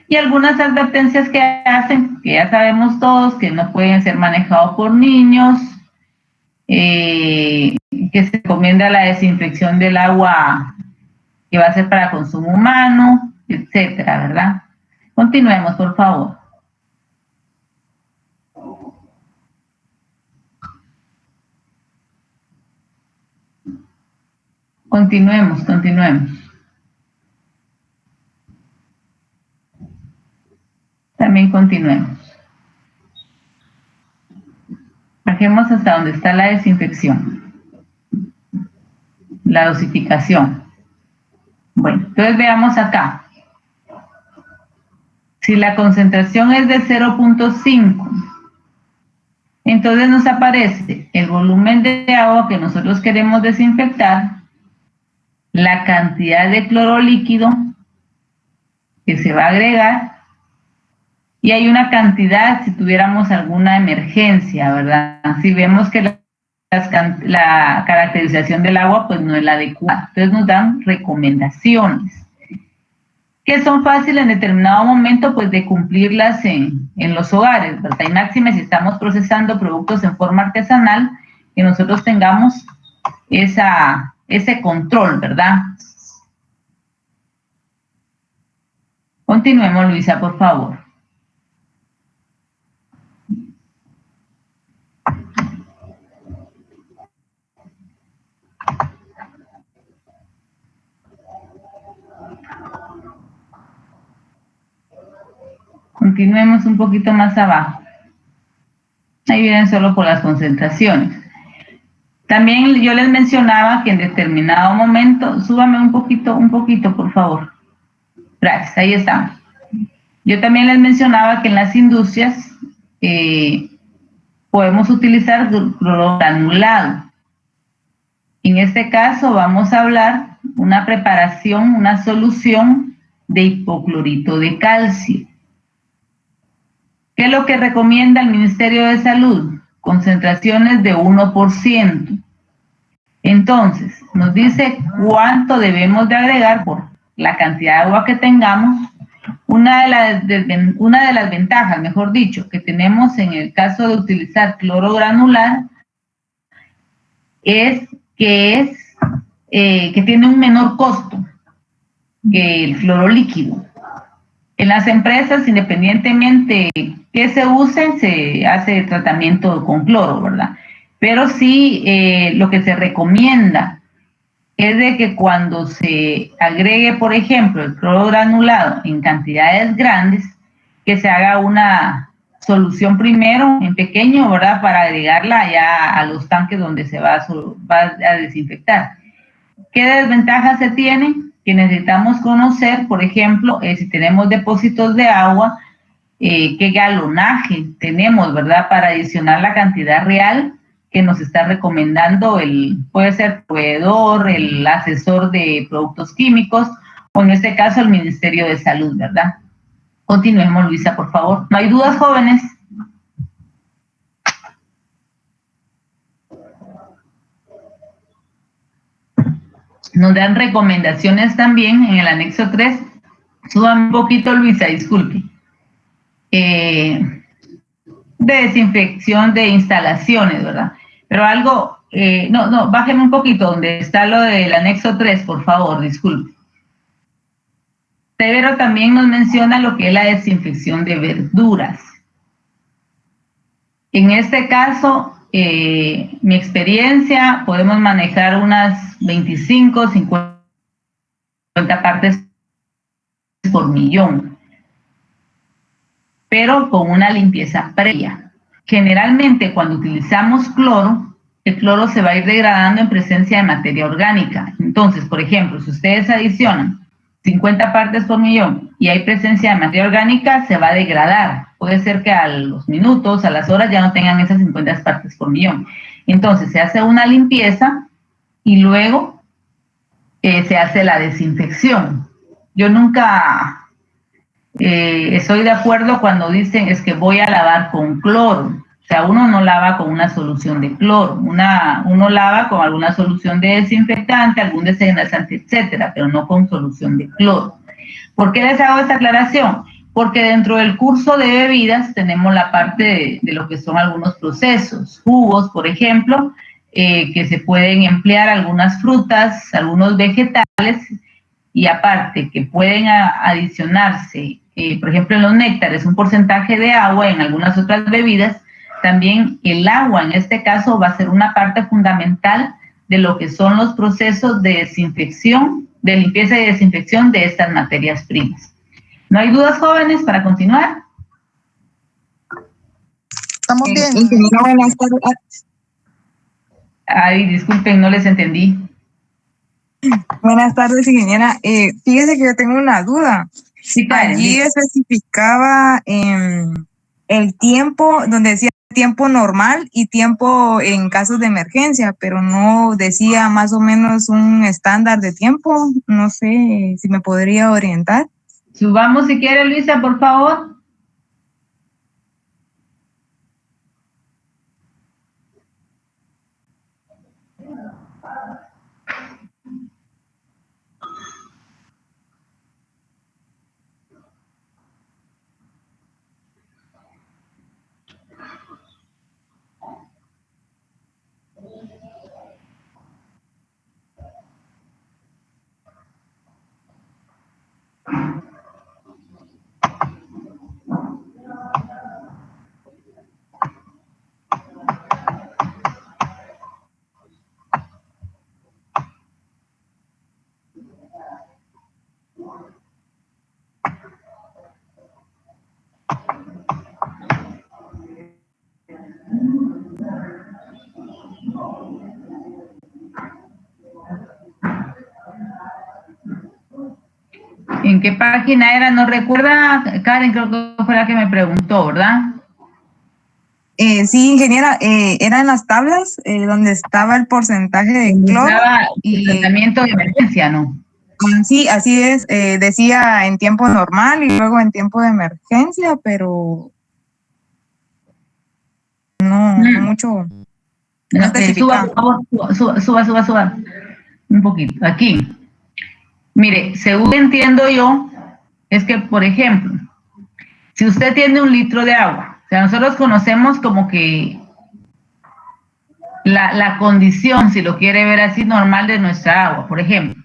[SPEAKER 2] Y algunas advertencias que hacen, que ya sabemos todos, que no pueden ser manejados por niños, que se recomienda la desinfección del agua que va a ser para consumo humano, etcétera, ¿verdad? Continuemos, por favor. Continuemos. También continuemos. Bajemos hasta donde está la desinfección. La dosificación. Bueno, entonces veamos acá. Si la concentración es de 0.5, Entonces nos aparece el volumen de agua que nosotros queremos desinfectar, la cantidad de cloro líquido que se va a agregar, y hay una cantidad si tuviéramos alguna emergencia, ¿verdad? Si vemos que la caracterización del agua pues no es la adecuada, entonces nos dan recomendaciones que son fáciles en determinado momento pues de cumplirlas en los hogares, ¿verdad? Y máxime si estamos procesando productos en forma artesanal, que nosotros tengamos ese control, ¿verdad? Continuemos, Luisa, por favor. Continuemos un poquito más abajo. Ahí vienen solo por las concentraciones. También yo les mencionaba que en determinado momento, súbame un poquito, por favor. Gracias, ahí estamos. Yo también les mencionaba que en las industrias podemos utilizar cloro granulado. En este caso vamos a hablar una preparación, una solución de hipoclorito de calcio. ¿Qué es lo que recomienda el Ministerio de Salud? Concentraciones de 1%. Entonces, nos dice cuánto debemos de agregar por la cantidad de agua que tengamos. Una de las ventajas, mejor dicho, que tenemos en el caso de utilizar cloro granular es que tiene un menor costo que el cloro líquido. En las empresas, independientemente que se use, se hace tratamiento con cloro, ¿verdad? Pero sí, lo que se recomienda es de que cuando se agregue, por ejemplo, el cloro granulado en cantidades grandes, que se haga una solución primero en pequeño, ¿verdad? Para agregarla ya a los tanques donde se va a desinfectar. ¿Qué desventajas se tienen? Que necesitamos conocer, por ejemplo, si tenemos depósitos de agua, qué galonaje tenemos, ¿verdad? Para adicionar la cantidad real que nos está recomendando puede ser proveedor, el asesor de productos químicos, o en este caso el Ministerio de Salud, ¿verdad? Continuemos, Luisa, por favor. ¿No hay dudas, jóvenes? Nos dan recomendaciones también en el anexo 3. Suban un poquito, Luisa, disculpe. De desinfección de instalaciones, ¿verdad? Pero algo, bájenme un poquito donde está lo del anexo 3, por favor, disculpe. Severo también nos menciona lo que es la desinfección de verduras. En este caso, mi experiencia, podemos manejar unas 25, 50 partes por millón, pero con una limpieza previa. Generalmente, cuando utilizamos cloro, el cloro se va a ir degradando en presencia de materia orgánica. Entonces, por ejemplo, si ustedes adicionan 50 partes por millón y hay presencia de materia orgánica, se va a degradar. Puede ser que a los minutos, a las horas ya no tengan esas 50 partes por millón. Entonces se hace una limpieza y luego se hace la desinfección. Yo nunca estoy de acuerdo cuando dicen es que voy a lavar con cloro. O sea, uno no lava con una solución de cloro, uno lava con alguna solución de desinfectante, algún desengrasante, etcétera, pero no con solución de cloro. ¿Por qué les hago esta aclaración? Porque dentro del curso de bebidas tenemos la parte de lo que son algunos procesos, jugos, por ejemplo, que se pueden emplear algunas frutas, algunos vegetales, y aparte que pueden adicionarse, por ejemplo, en los néctares, un porcentaje de agua, en algunas otras bebidas. También el agua, en este caso, va a ser una parte fundamental de lo que son los procesos de desinfección, de limpieza y desinfección de estas materias primas. ¿No hay dudas, jóvenes, para continuar?
[SPEAKER 4] Estamos bien.
[SPEAKER 2] Ay, disculpen, no les entendí.
[SPEAKER 3] Buenas tardes, ingeniera. Fíjese que yo tengo una duda.
[SPEAKER 2] Sí, Karen,
[SPEAKER 3] allí especificaba el tiempo donde decía tiempo normal y tiempo en casos de emergencia, pero no decía más o menos un estándar de tiempo. No sé si me podría orientar.
[SPEAKER 2] Subamos si quiere, Luisa, por favor. ¿En qué página era? ¿No recuerda? Karen creo que fue la que me preguntó, ¿verdad?
[SPEAKER 3] Sí, ingeniera, era en las tablas donde estaba el porcentaje de cloro.
[SPEAKER 2] Estaba el tratamiento de emergencia, ¿no?
[SPEAKER 3] Sí, así es. Decía en tiempo normal y luego en tiempo de emergencia, pero no mucho. No
[SPEAKER 2] Suba,
[SPEAKER 3] especificado.
[SPEAKER 2] por favor, suba. Un poquito. Aquí. Mire, según entiendo yo, es que, por ejemplo, si usted tiene 1 litro de agua, o sea, nosotros conocemos como que la condición, si lo quiere ver así, normal de nuestra agua, por ejemplo.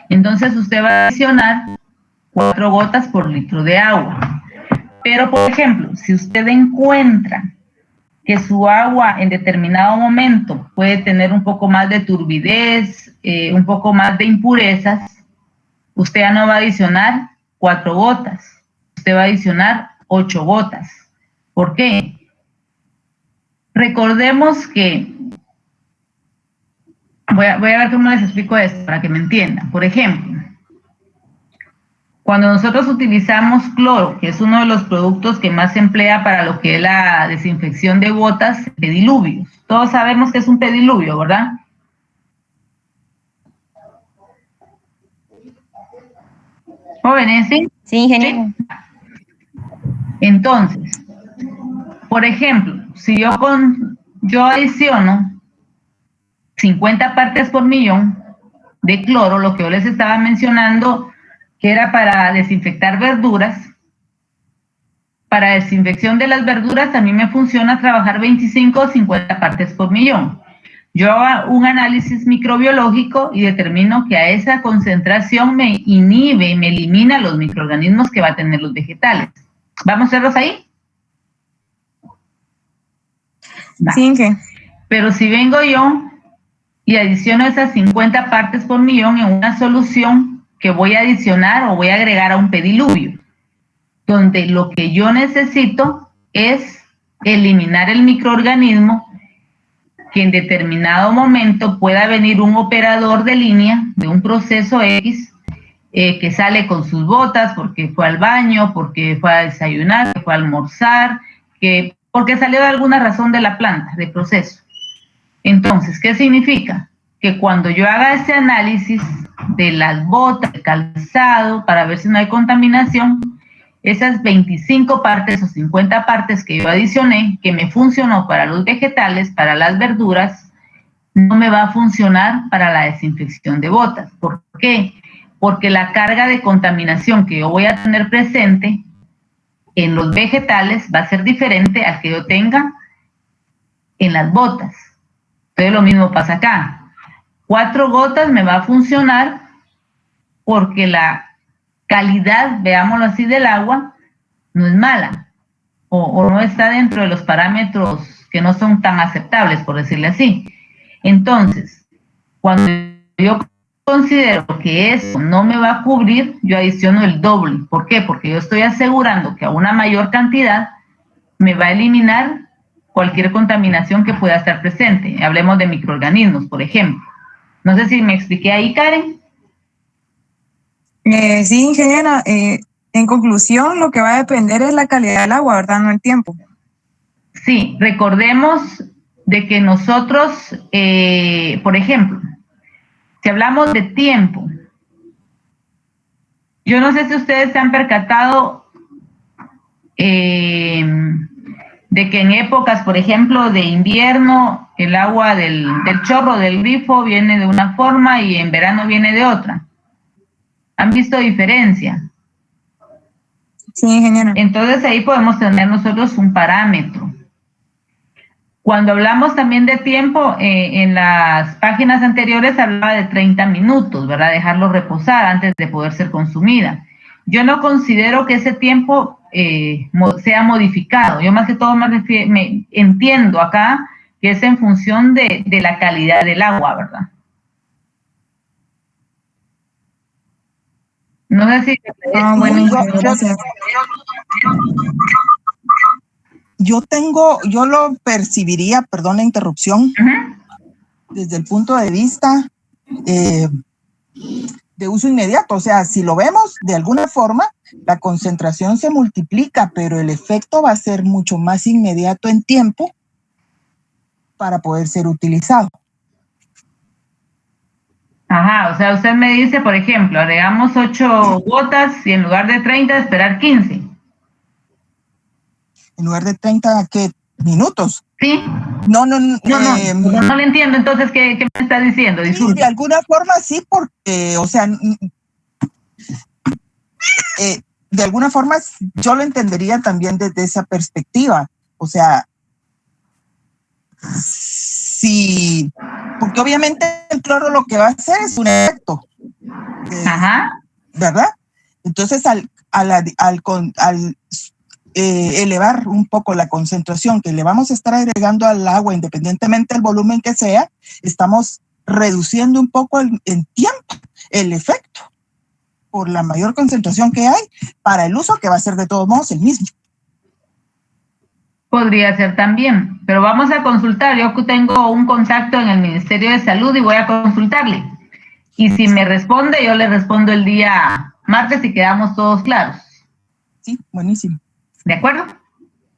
[SPEAKER 2] Entonces usted va a adicionar 4 gotas por litro de agua. Pero, por ejemplo, si usted encuentra que su agua en determinado momento puede tener un poco más de turbidez, un poco más de impurezas, usted ya no va a adicionar 4 gotas, usted va a adicionar 8 gotas. ¿Por qué? Recordemos que, voy a ver cómo les explico esto para que me entiendan. Por ejemplo, cuando nosotros utilizamos cloro, que es uno de los productos que más se emplea para lo que es la desinfección de botas, pediluvios. Todos sabemos que es un pediluvio, ¿verdad? Jóvenes, ¿sí?
[SPEAKER 5] Sí, ingeniero.
[SPEAKER 2] ¿Sí? Entonces, por ejemplo, si yo adiciono 50 partes por millón de cloro, lo que yo les estaba mencionando, que era para desinfectar verduras, para desinfección de las verduras a mí me funciona trabajar 25 o 50 partes por millón. Yo hago un análisis microbiológico y determino que a esa concentración me inhibe, me elimina los microorganismos que va a tener los vegetales. ¿Vamos a hacerlos ahí? No.
[SPEAKER 3] Sí, ¿qué?
[SPEAKER 2] Pero si vengo yo y adiciono esas 50 partes por millón en una solución que voy a adicionar o voy a agregar a un pediluvio, donde lo que yo necesito es eliminar el microorganismo, que en determinado momento pueda venir un operador de línea de un proceso X que sale con sus botas porque fue al baño, porque fue a desayunar, que fue a almorzar, porque salió de alguna razón de la planta, de proceso. Entonces, ¿qué significa? Que cuando yo haga ese análisis de las botas, del calzado, para ver si no hay contaminación, esas 25 partes o 50 partes que yo adicioné, que me funcionó para los vegetales, para las verduras, no me va a funcionar para la desinfección de botas. ¿Por qué? Porque la carga de contaminación que yo voy a tener presente en los vegetales va a ser diferente al que yo tenga en las botas. Entonces lo mismo pasa acá. 4 gotas me va a funcionar porque la calidad, veámoslo así, del agua no es mala o no está dentro de los parámetros que no son tan aceptables, por decirle así. Entonces, cuando yo considero que eso no me va a cubrir, yo adiciono el doble. ¿Por qué? Porque yo estoy asegurando que a una mayor cantidad me va a eliminar cualquier contaminación que pueda estar presente. Hablemos de microorganismos, por ejemplo. No sé si me expliqué ahí, Karen.
[SPEAKER 3] Sí, ingeniera, en conclusión, lo que va a depender es la calidad del agua, ¿verdad? No el tiempo.
[SPEAKER 2] Sí, recordemos de que nosotros, por ejemplo, si hablamos de tiempo, yo no sé si ustedes se han percatado de que en épocas, por ejemplo, de invierno, el agua del chorro del grifo viene de una forma y en verano viene de otra. ¿Han visto diferencia?
[SPEAKER 3] Sí, ingeniera.
[SPEAKER 2] Entonces ahí podemos tener nosotros un parámetro. Cuando hablamos también de tiempo, en las páginas anteriores hablaba de 30 minutos, ¿verdad? Dejarlo reposar antes de poder ser consumida. Yo no considero que ese tiempo sea modificado. Yo más que todo me entiendo acá que es en función de la calidad del agua, ¿verdad? No sé si...
[SPEAKER 3] Bueno, gracias.
[SPEAKER 4] Yo lo percibiría, perdón la interrupción, desde el punto de vista de uso inmediato. O sea, si lo vemos de alguna forma, la concentración se multiplica, pero el efecto va a ser mucho más inmediato en tiempo para poder ser utilizado.
[SPEAKER 2] Ajá, o sea, usted me dice, por ejemplo, agregamos 8 gotas y en lugar de 30, esperar 15.
[SPEAKER 4] En lugar de 30, ¿qué? ¿Minutos?
[SPEAKER 2] ¿Sí?
[SPEAKER 4] No
[SPEAKER 2] le entiendo, entonces, ¿qué me está diciendo?
[SPEAKER 4] Sí, de alguna forma sí, porque, o sea, de alguna forma yo lo entendería también desde esa perspectiva. O sea, sí, porque obviamente el cloro lo que va a hacer es un efecto.
[SPEAKER 2] Ajá.
[SPEAKER 4] ¿Verdad? Entonces, al elevar un poco la concentración que le vamos a estar agregando al agua, independientemente del volumen que sea, estamos reduciendo un poco en tiempo el efecto por la mayor concentración que hay para el uso que va a ser de todos modos el mismo.
[SPEAKER 2] Podría ser también, pero vamos a consultar. Yo tengo un contacto en el Ministerio de Salud y voy a consultarle. Y si me responde, yo le respondo el día martes y quedamos todos claros.
[SPEAKER 4] Sí, buenísimo.
[SPEAKER 2] ¿De acuerdo?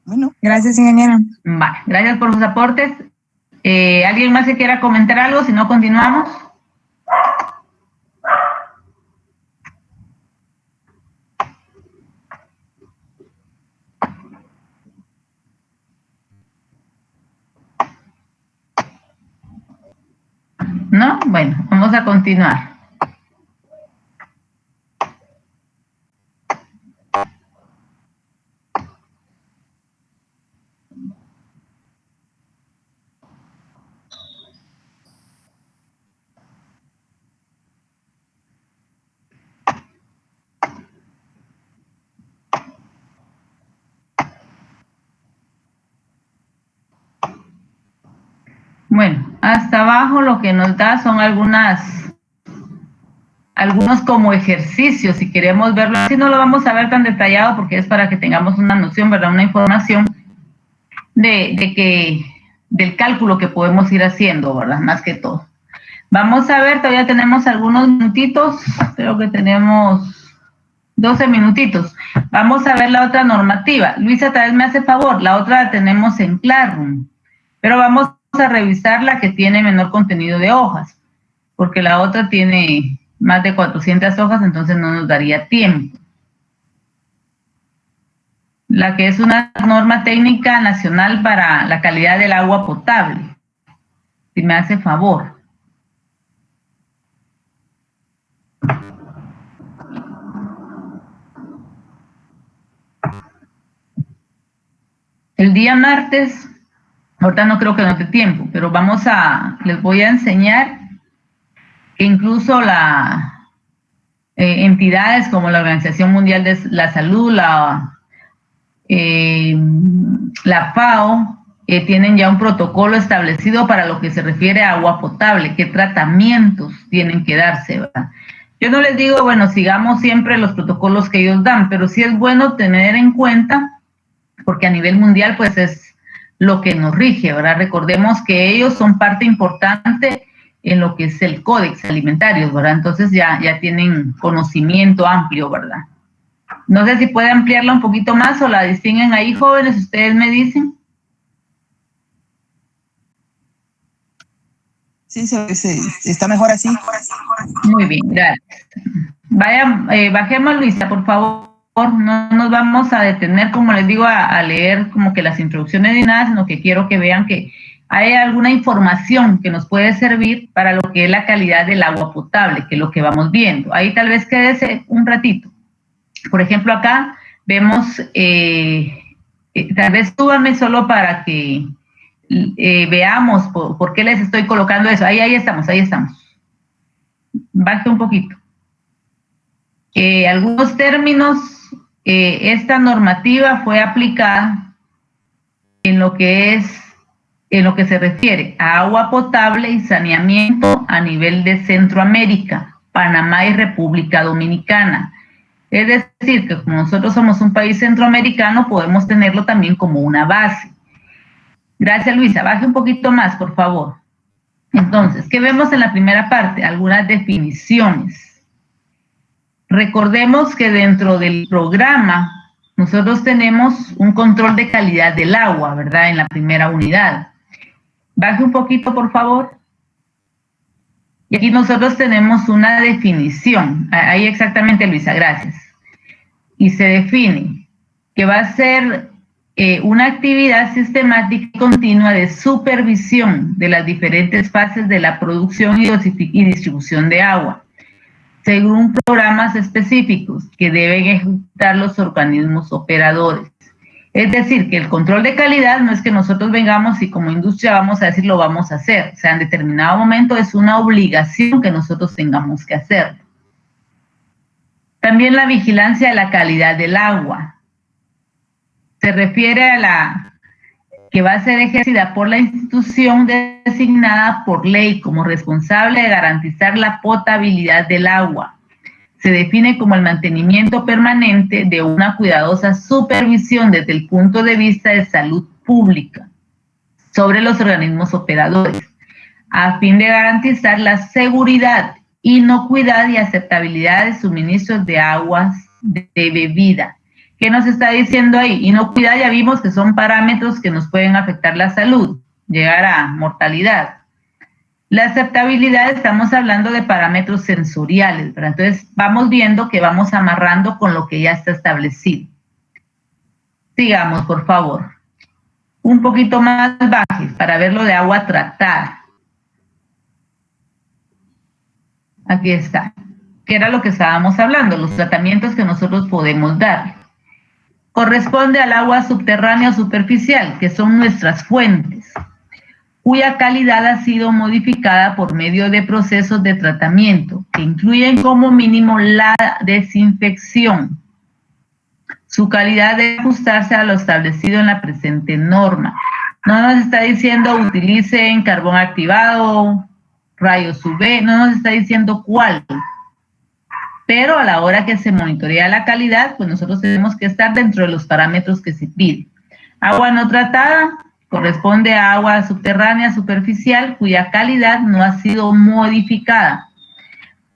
[SPEAKER 3] Bueno. Gracias, ingeniera.
[SPEAKER 2] Vale, gracias por sus aportes. ¿Alguien más que quiera comentar algo? Si no, continuamos. ¿No? Bueno, vamos a continuar. Bueno, hasta abajo lo que nos da son algunos como ejercicios, si queremos verlo así. No lo vamos a ver tan detallado porque es para que tengamos una noción, ¿verdad? Una información del cálculo que podemos ir haciendo, ¿verdad? Más que todo. Vamos a ver, todavía tenemos algunos minutitos, creo que tenemos 12 minutitos. Vamos a ver la otra normativa. Luisa, tal vez me hace favor, la otra la tenemos en Classroom, pero vamos a revisar la que tiene menor contenido de hojas, porque la otra tiene más de 400 hojas, entonces no nos daría tiempo. La que es una norma técnica nacional para la calidad del agua potable, si me hace favor. El día martes, ahorita no creo que nos dé tiempo, pero les voy a enseñar que incluso entidades como la Organización Mundial de la Salud, la FAO, tienen ya un protocolo establecido para lo que se refiere a agua potable, qué tratamientos tienen que darse, ¿verdad? Yo no les digo, bueno, sigamos siempre los protocolos que ellos dan, pero sí es bueno tener en cuenta, porque a nivel mundial pues es lo que nos rige, ¿verdad? Recordemos que ellos son parte importante en lo que es el Códex Alimentario, ¿verdad? Entonces ya tienen conocimiento amplio, ¿verdad? No sé si puede ampliarla un poquito más o la distinguen ahí, jóvenes, ustedes me dicen.
[SPEAKER 4] Sí, está mejor así.
[SPEAKER 2] Muy bien, gracias. Bajemos, Luisa, por favor. No nos vamos a detener, como les digo, a leer como que las introducciones ni nada, sino que quiero que vean que hay alguna información que nos puede servir para lo que es la calidad del agua potable, que es lo que vamos viendo. Ahí tal vez quédese un ratito. Por ejemplo, acá vemos, tal vez súbame solo para que veamos por qué les estoy colocando eso. Ahí estamos. Baje un poquito. Algunos términos, esta normativa fue aplicada en lo que se refiere a agua potable y saneamiento a nivel de Centroamérica, Panamá y República Dominicana. Es decir, que como nosotros somos un país centroamericano, podemos tenerlo también como una base. Gracias, Luisa. Baje un poquito más, por favor. Entonces, ¿qué vemos en la primera parte? Algunas definiciones. Recordemos que dentro del programa nosotros tenemos un control de calidad del agua, ¿verdad? En la primera unidad. Baje un poquito, por favor. Y aquí nosotros tenemos una definición. Ahí exactamente, Luisa, gracias. Y se define que va a ser una actividad sistemática y continua de supervisión de las diferentes fases de la producción y distribución de agua, según programas específicos que deben ejecutar los organismos operadores. Es decir, que el control de calidad no es que nosotros vengamos y como industria vamos a decir lo vamos a hacer. O sea, en determinado momento es una obligación que nosotros tengamos que hacer. También la vigilancia de la calidad del agua. Se refiere a la que va a ser ejercida por la institución designada por ley como responsable de garantizar la potabilidad del agua. Se define como el mantenimiento permanente de una cuidadosa supervisión desde el punto de vista de salud pública sobre los organismos operadores, a fin de garantizar la seguridad, inocuidad y aceptabilidad de suministros de aguas de bebida. ¿Qué nos está diciendo ahí? Inocuidad ya vimos que son parámetros que nos pueden afectar la salud, llegar a mortalidad. La aceptabilidad, estamos hablando de parámetros sensoriales, ¿verdad? Entonces vamos viendo que vamos amarrando con lo que ya está establecido. Sigamos, por favor. Un poquito más bajo para ver lo de agua tratada. Aquí está. ¿Qué era lo que estábamos hablando? Los tratamientos que nosotros podemos dar. Corresponde al agua subterránea o superficial, que son nuestras fuentes, cuya calidad ha sido modificada por medio de procesos de tratamiento, que incluyen como mínimo la desinfección. Su calidad debe ajustarse a lo establecido en la presente norma. No nos está diciendo utilicen carbón activado, rayos UV, no nos está diciendo cuál. Pero a la hora que se monitorea la calidad, pues nosotros tenemos que estar dentro de los parámetros que se piden. Agua no tratada corresponde a agua subterránea superficial cuya calidad no ha sido modificada,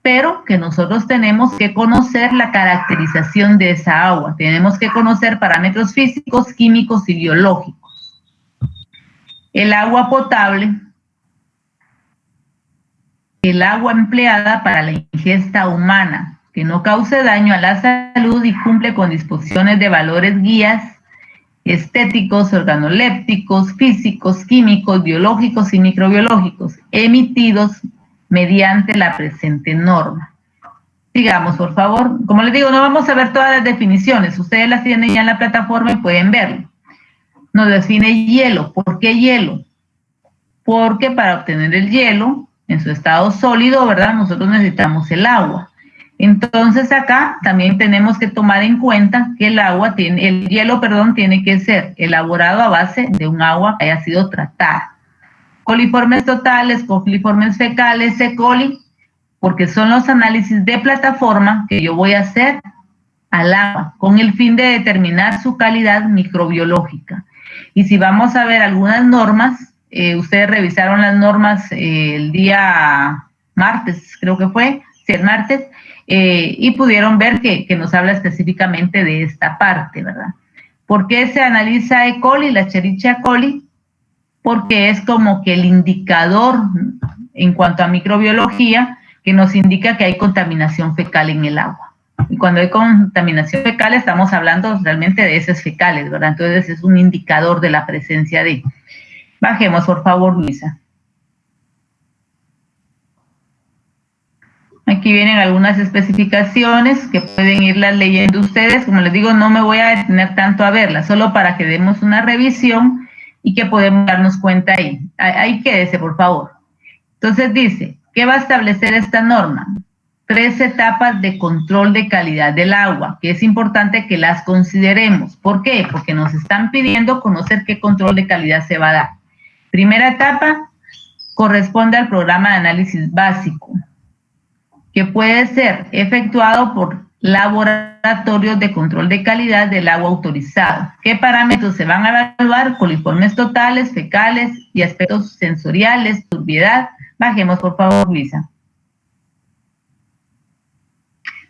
[SPEAKER 2] pero que nosotros tenemos que conocer la caracterización de esa agua. Tenemos que conocer parámetros físicos, químicos y biológicos. El agua potable, el agua empleada para la ingesta humana, que no cause daño a la salud y cumple con disposiciones de valores guías estéticos, organolépticos, físicos, químicos, biológicos y microbiológicos, emitidos mediante la presente norma. Sigamos, por favor. Como les digo, no vamos a ver todas las definiciones. Ustedes las tienen ya en la plataforma y pueden verlo. Nos define hielo. ¿Por qué hielo? Porque para obtener el hielo en su estado sólido, ¿verdad? Nosotros necesitamos el agua. Entonces acá también tenemos que tomar en cuenta que el hielo tiene que ser elaborado a base de un agua que haya sido tratada. Coliformes totales, coliformes fecales, E. coli, porque son los análisis de plataforma que yo voy a hacer al agua con el fin de determinar su calidad microbiológica. Y si vamos a ver algunas normas, ustedes revisaron las normas el día martes, creo que fue, sí, el martes, y pudieron ver que nos habla específicamente de esta parte, ¿verdad? ¿Por qué se analiza E. coli, la Escherichia coli? Porque es como que el indicador en cuanto a microbiología, que nos indica que hay contaminación fecal en el agua. Y cuando hay contaminación fecal estamos hablando realmente de heces fecales, ¿verdad? Entonces es un indicador de la presencia de... Bajemos, por favor, Luisa. Aquí vienen algunas especificaciones que pueden irlas leyendo ustedes. Como les digo, no me voy a detener tanto a verlas, solo para que demos una revisión y que podemos darnos cuenta ahí. Ahí quédese, por favor. Entonces dice, ¿qué va a establecer esta norma? 3 etapas de control de calidad del agua, que es importante que las consideremos. ¿Por qué? Porque nos están pidiendo conocer qué control de calidad se va a dar. Primera etapa corresponde al programa de análisis básico, que puede ser efectuado por laboratorios de control de calidad del agua autorizados. ¿Qué parámetros se van a evaluar? Coliformes totales, fecales y aspectos sensoriales, turbiedad. Bajemos, por favor, Luisa.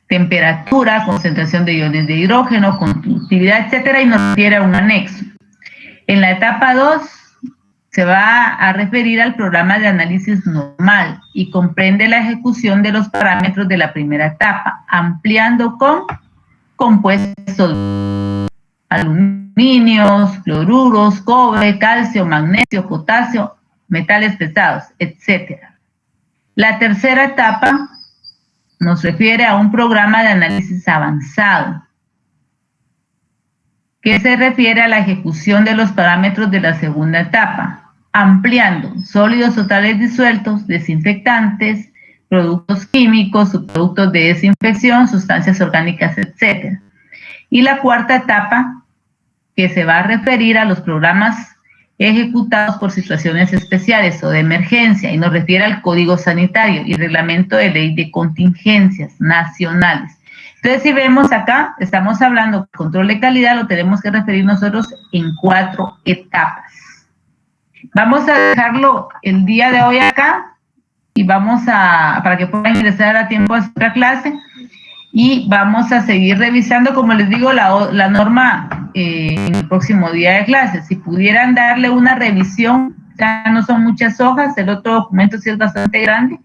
[SPEAKER 2] Temperatura, concentración de iones de hidrógeno, conductividad, etcétera, y nos refiere a un anexo. En la etapa 2 se va a referir al programa de análisis normal y comprende la ejecución de los parámetros de la primera etapa, ampliando con compuestos aluminios, cloruros, cobre, calcio, magnesio, potasio, metales pesados, etcétera. La tercera etapa nos refiere a un programa de análisis avanzado, que se refiere a la ejecución de los parámetros de la segunda etapa, ampliando sólidos totales disueltos, desinfectantes, productos químicos, subproductos de desinfección, sustancias orgánicas, etc. Y la cuarta etapa, que se va a referir a los programas ejecutados por situaciones especiales o de emergencia, y nos refiere al Código Sanitario y Reglamento de Ley de Contingencias Nacionales. Entonces, si vemos acá, estamos hablando de control de calidad, lo tenemos que referir nosotros en 4 etapas. Vamos a dejarlo el día de hoy acá y vamos a, para que puedan ingresar a tiempo a otra clase, y vamos a seguir revisando, como les digo, la norma en el próximo día de clase. Si pudieran darle una revisión, ya no son muchas hojas, el otro documento sí es bastante grande,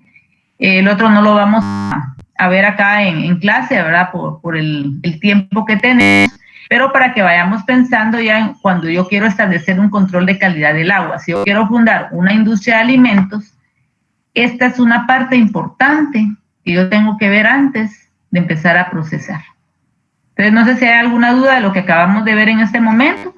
[SPEAKER 2] el otro no lo vamos a ver acá en clase, ¿verdad? Por el tiempo que tenemos, pero para que vayamos pensando ya en cuando yo quiero establecer un control de calidad del agua. Si yo quiero fundar una industria de alimentos, esta es una parte importante que yo tengo que ver antes de empezar a procesar. Entonces, no sé si hay alguna duda de lo que acabamos de ver en este momento.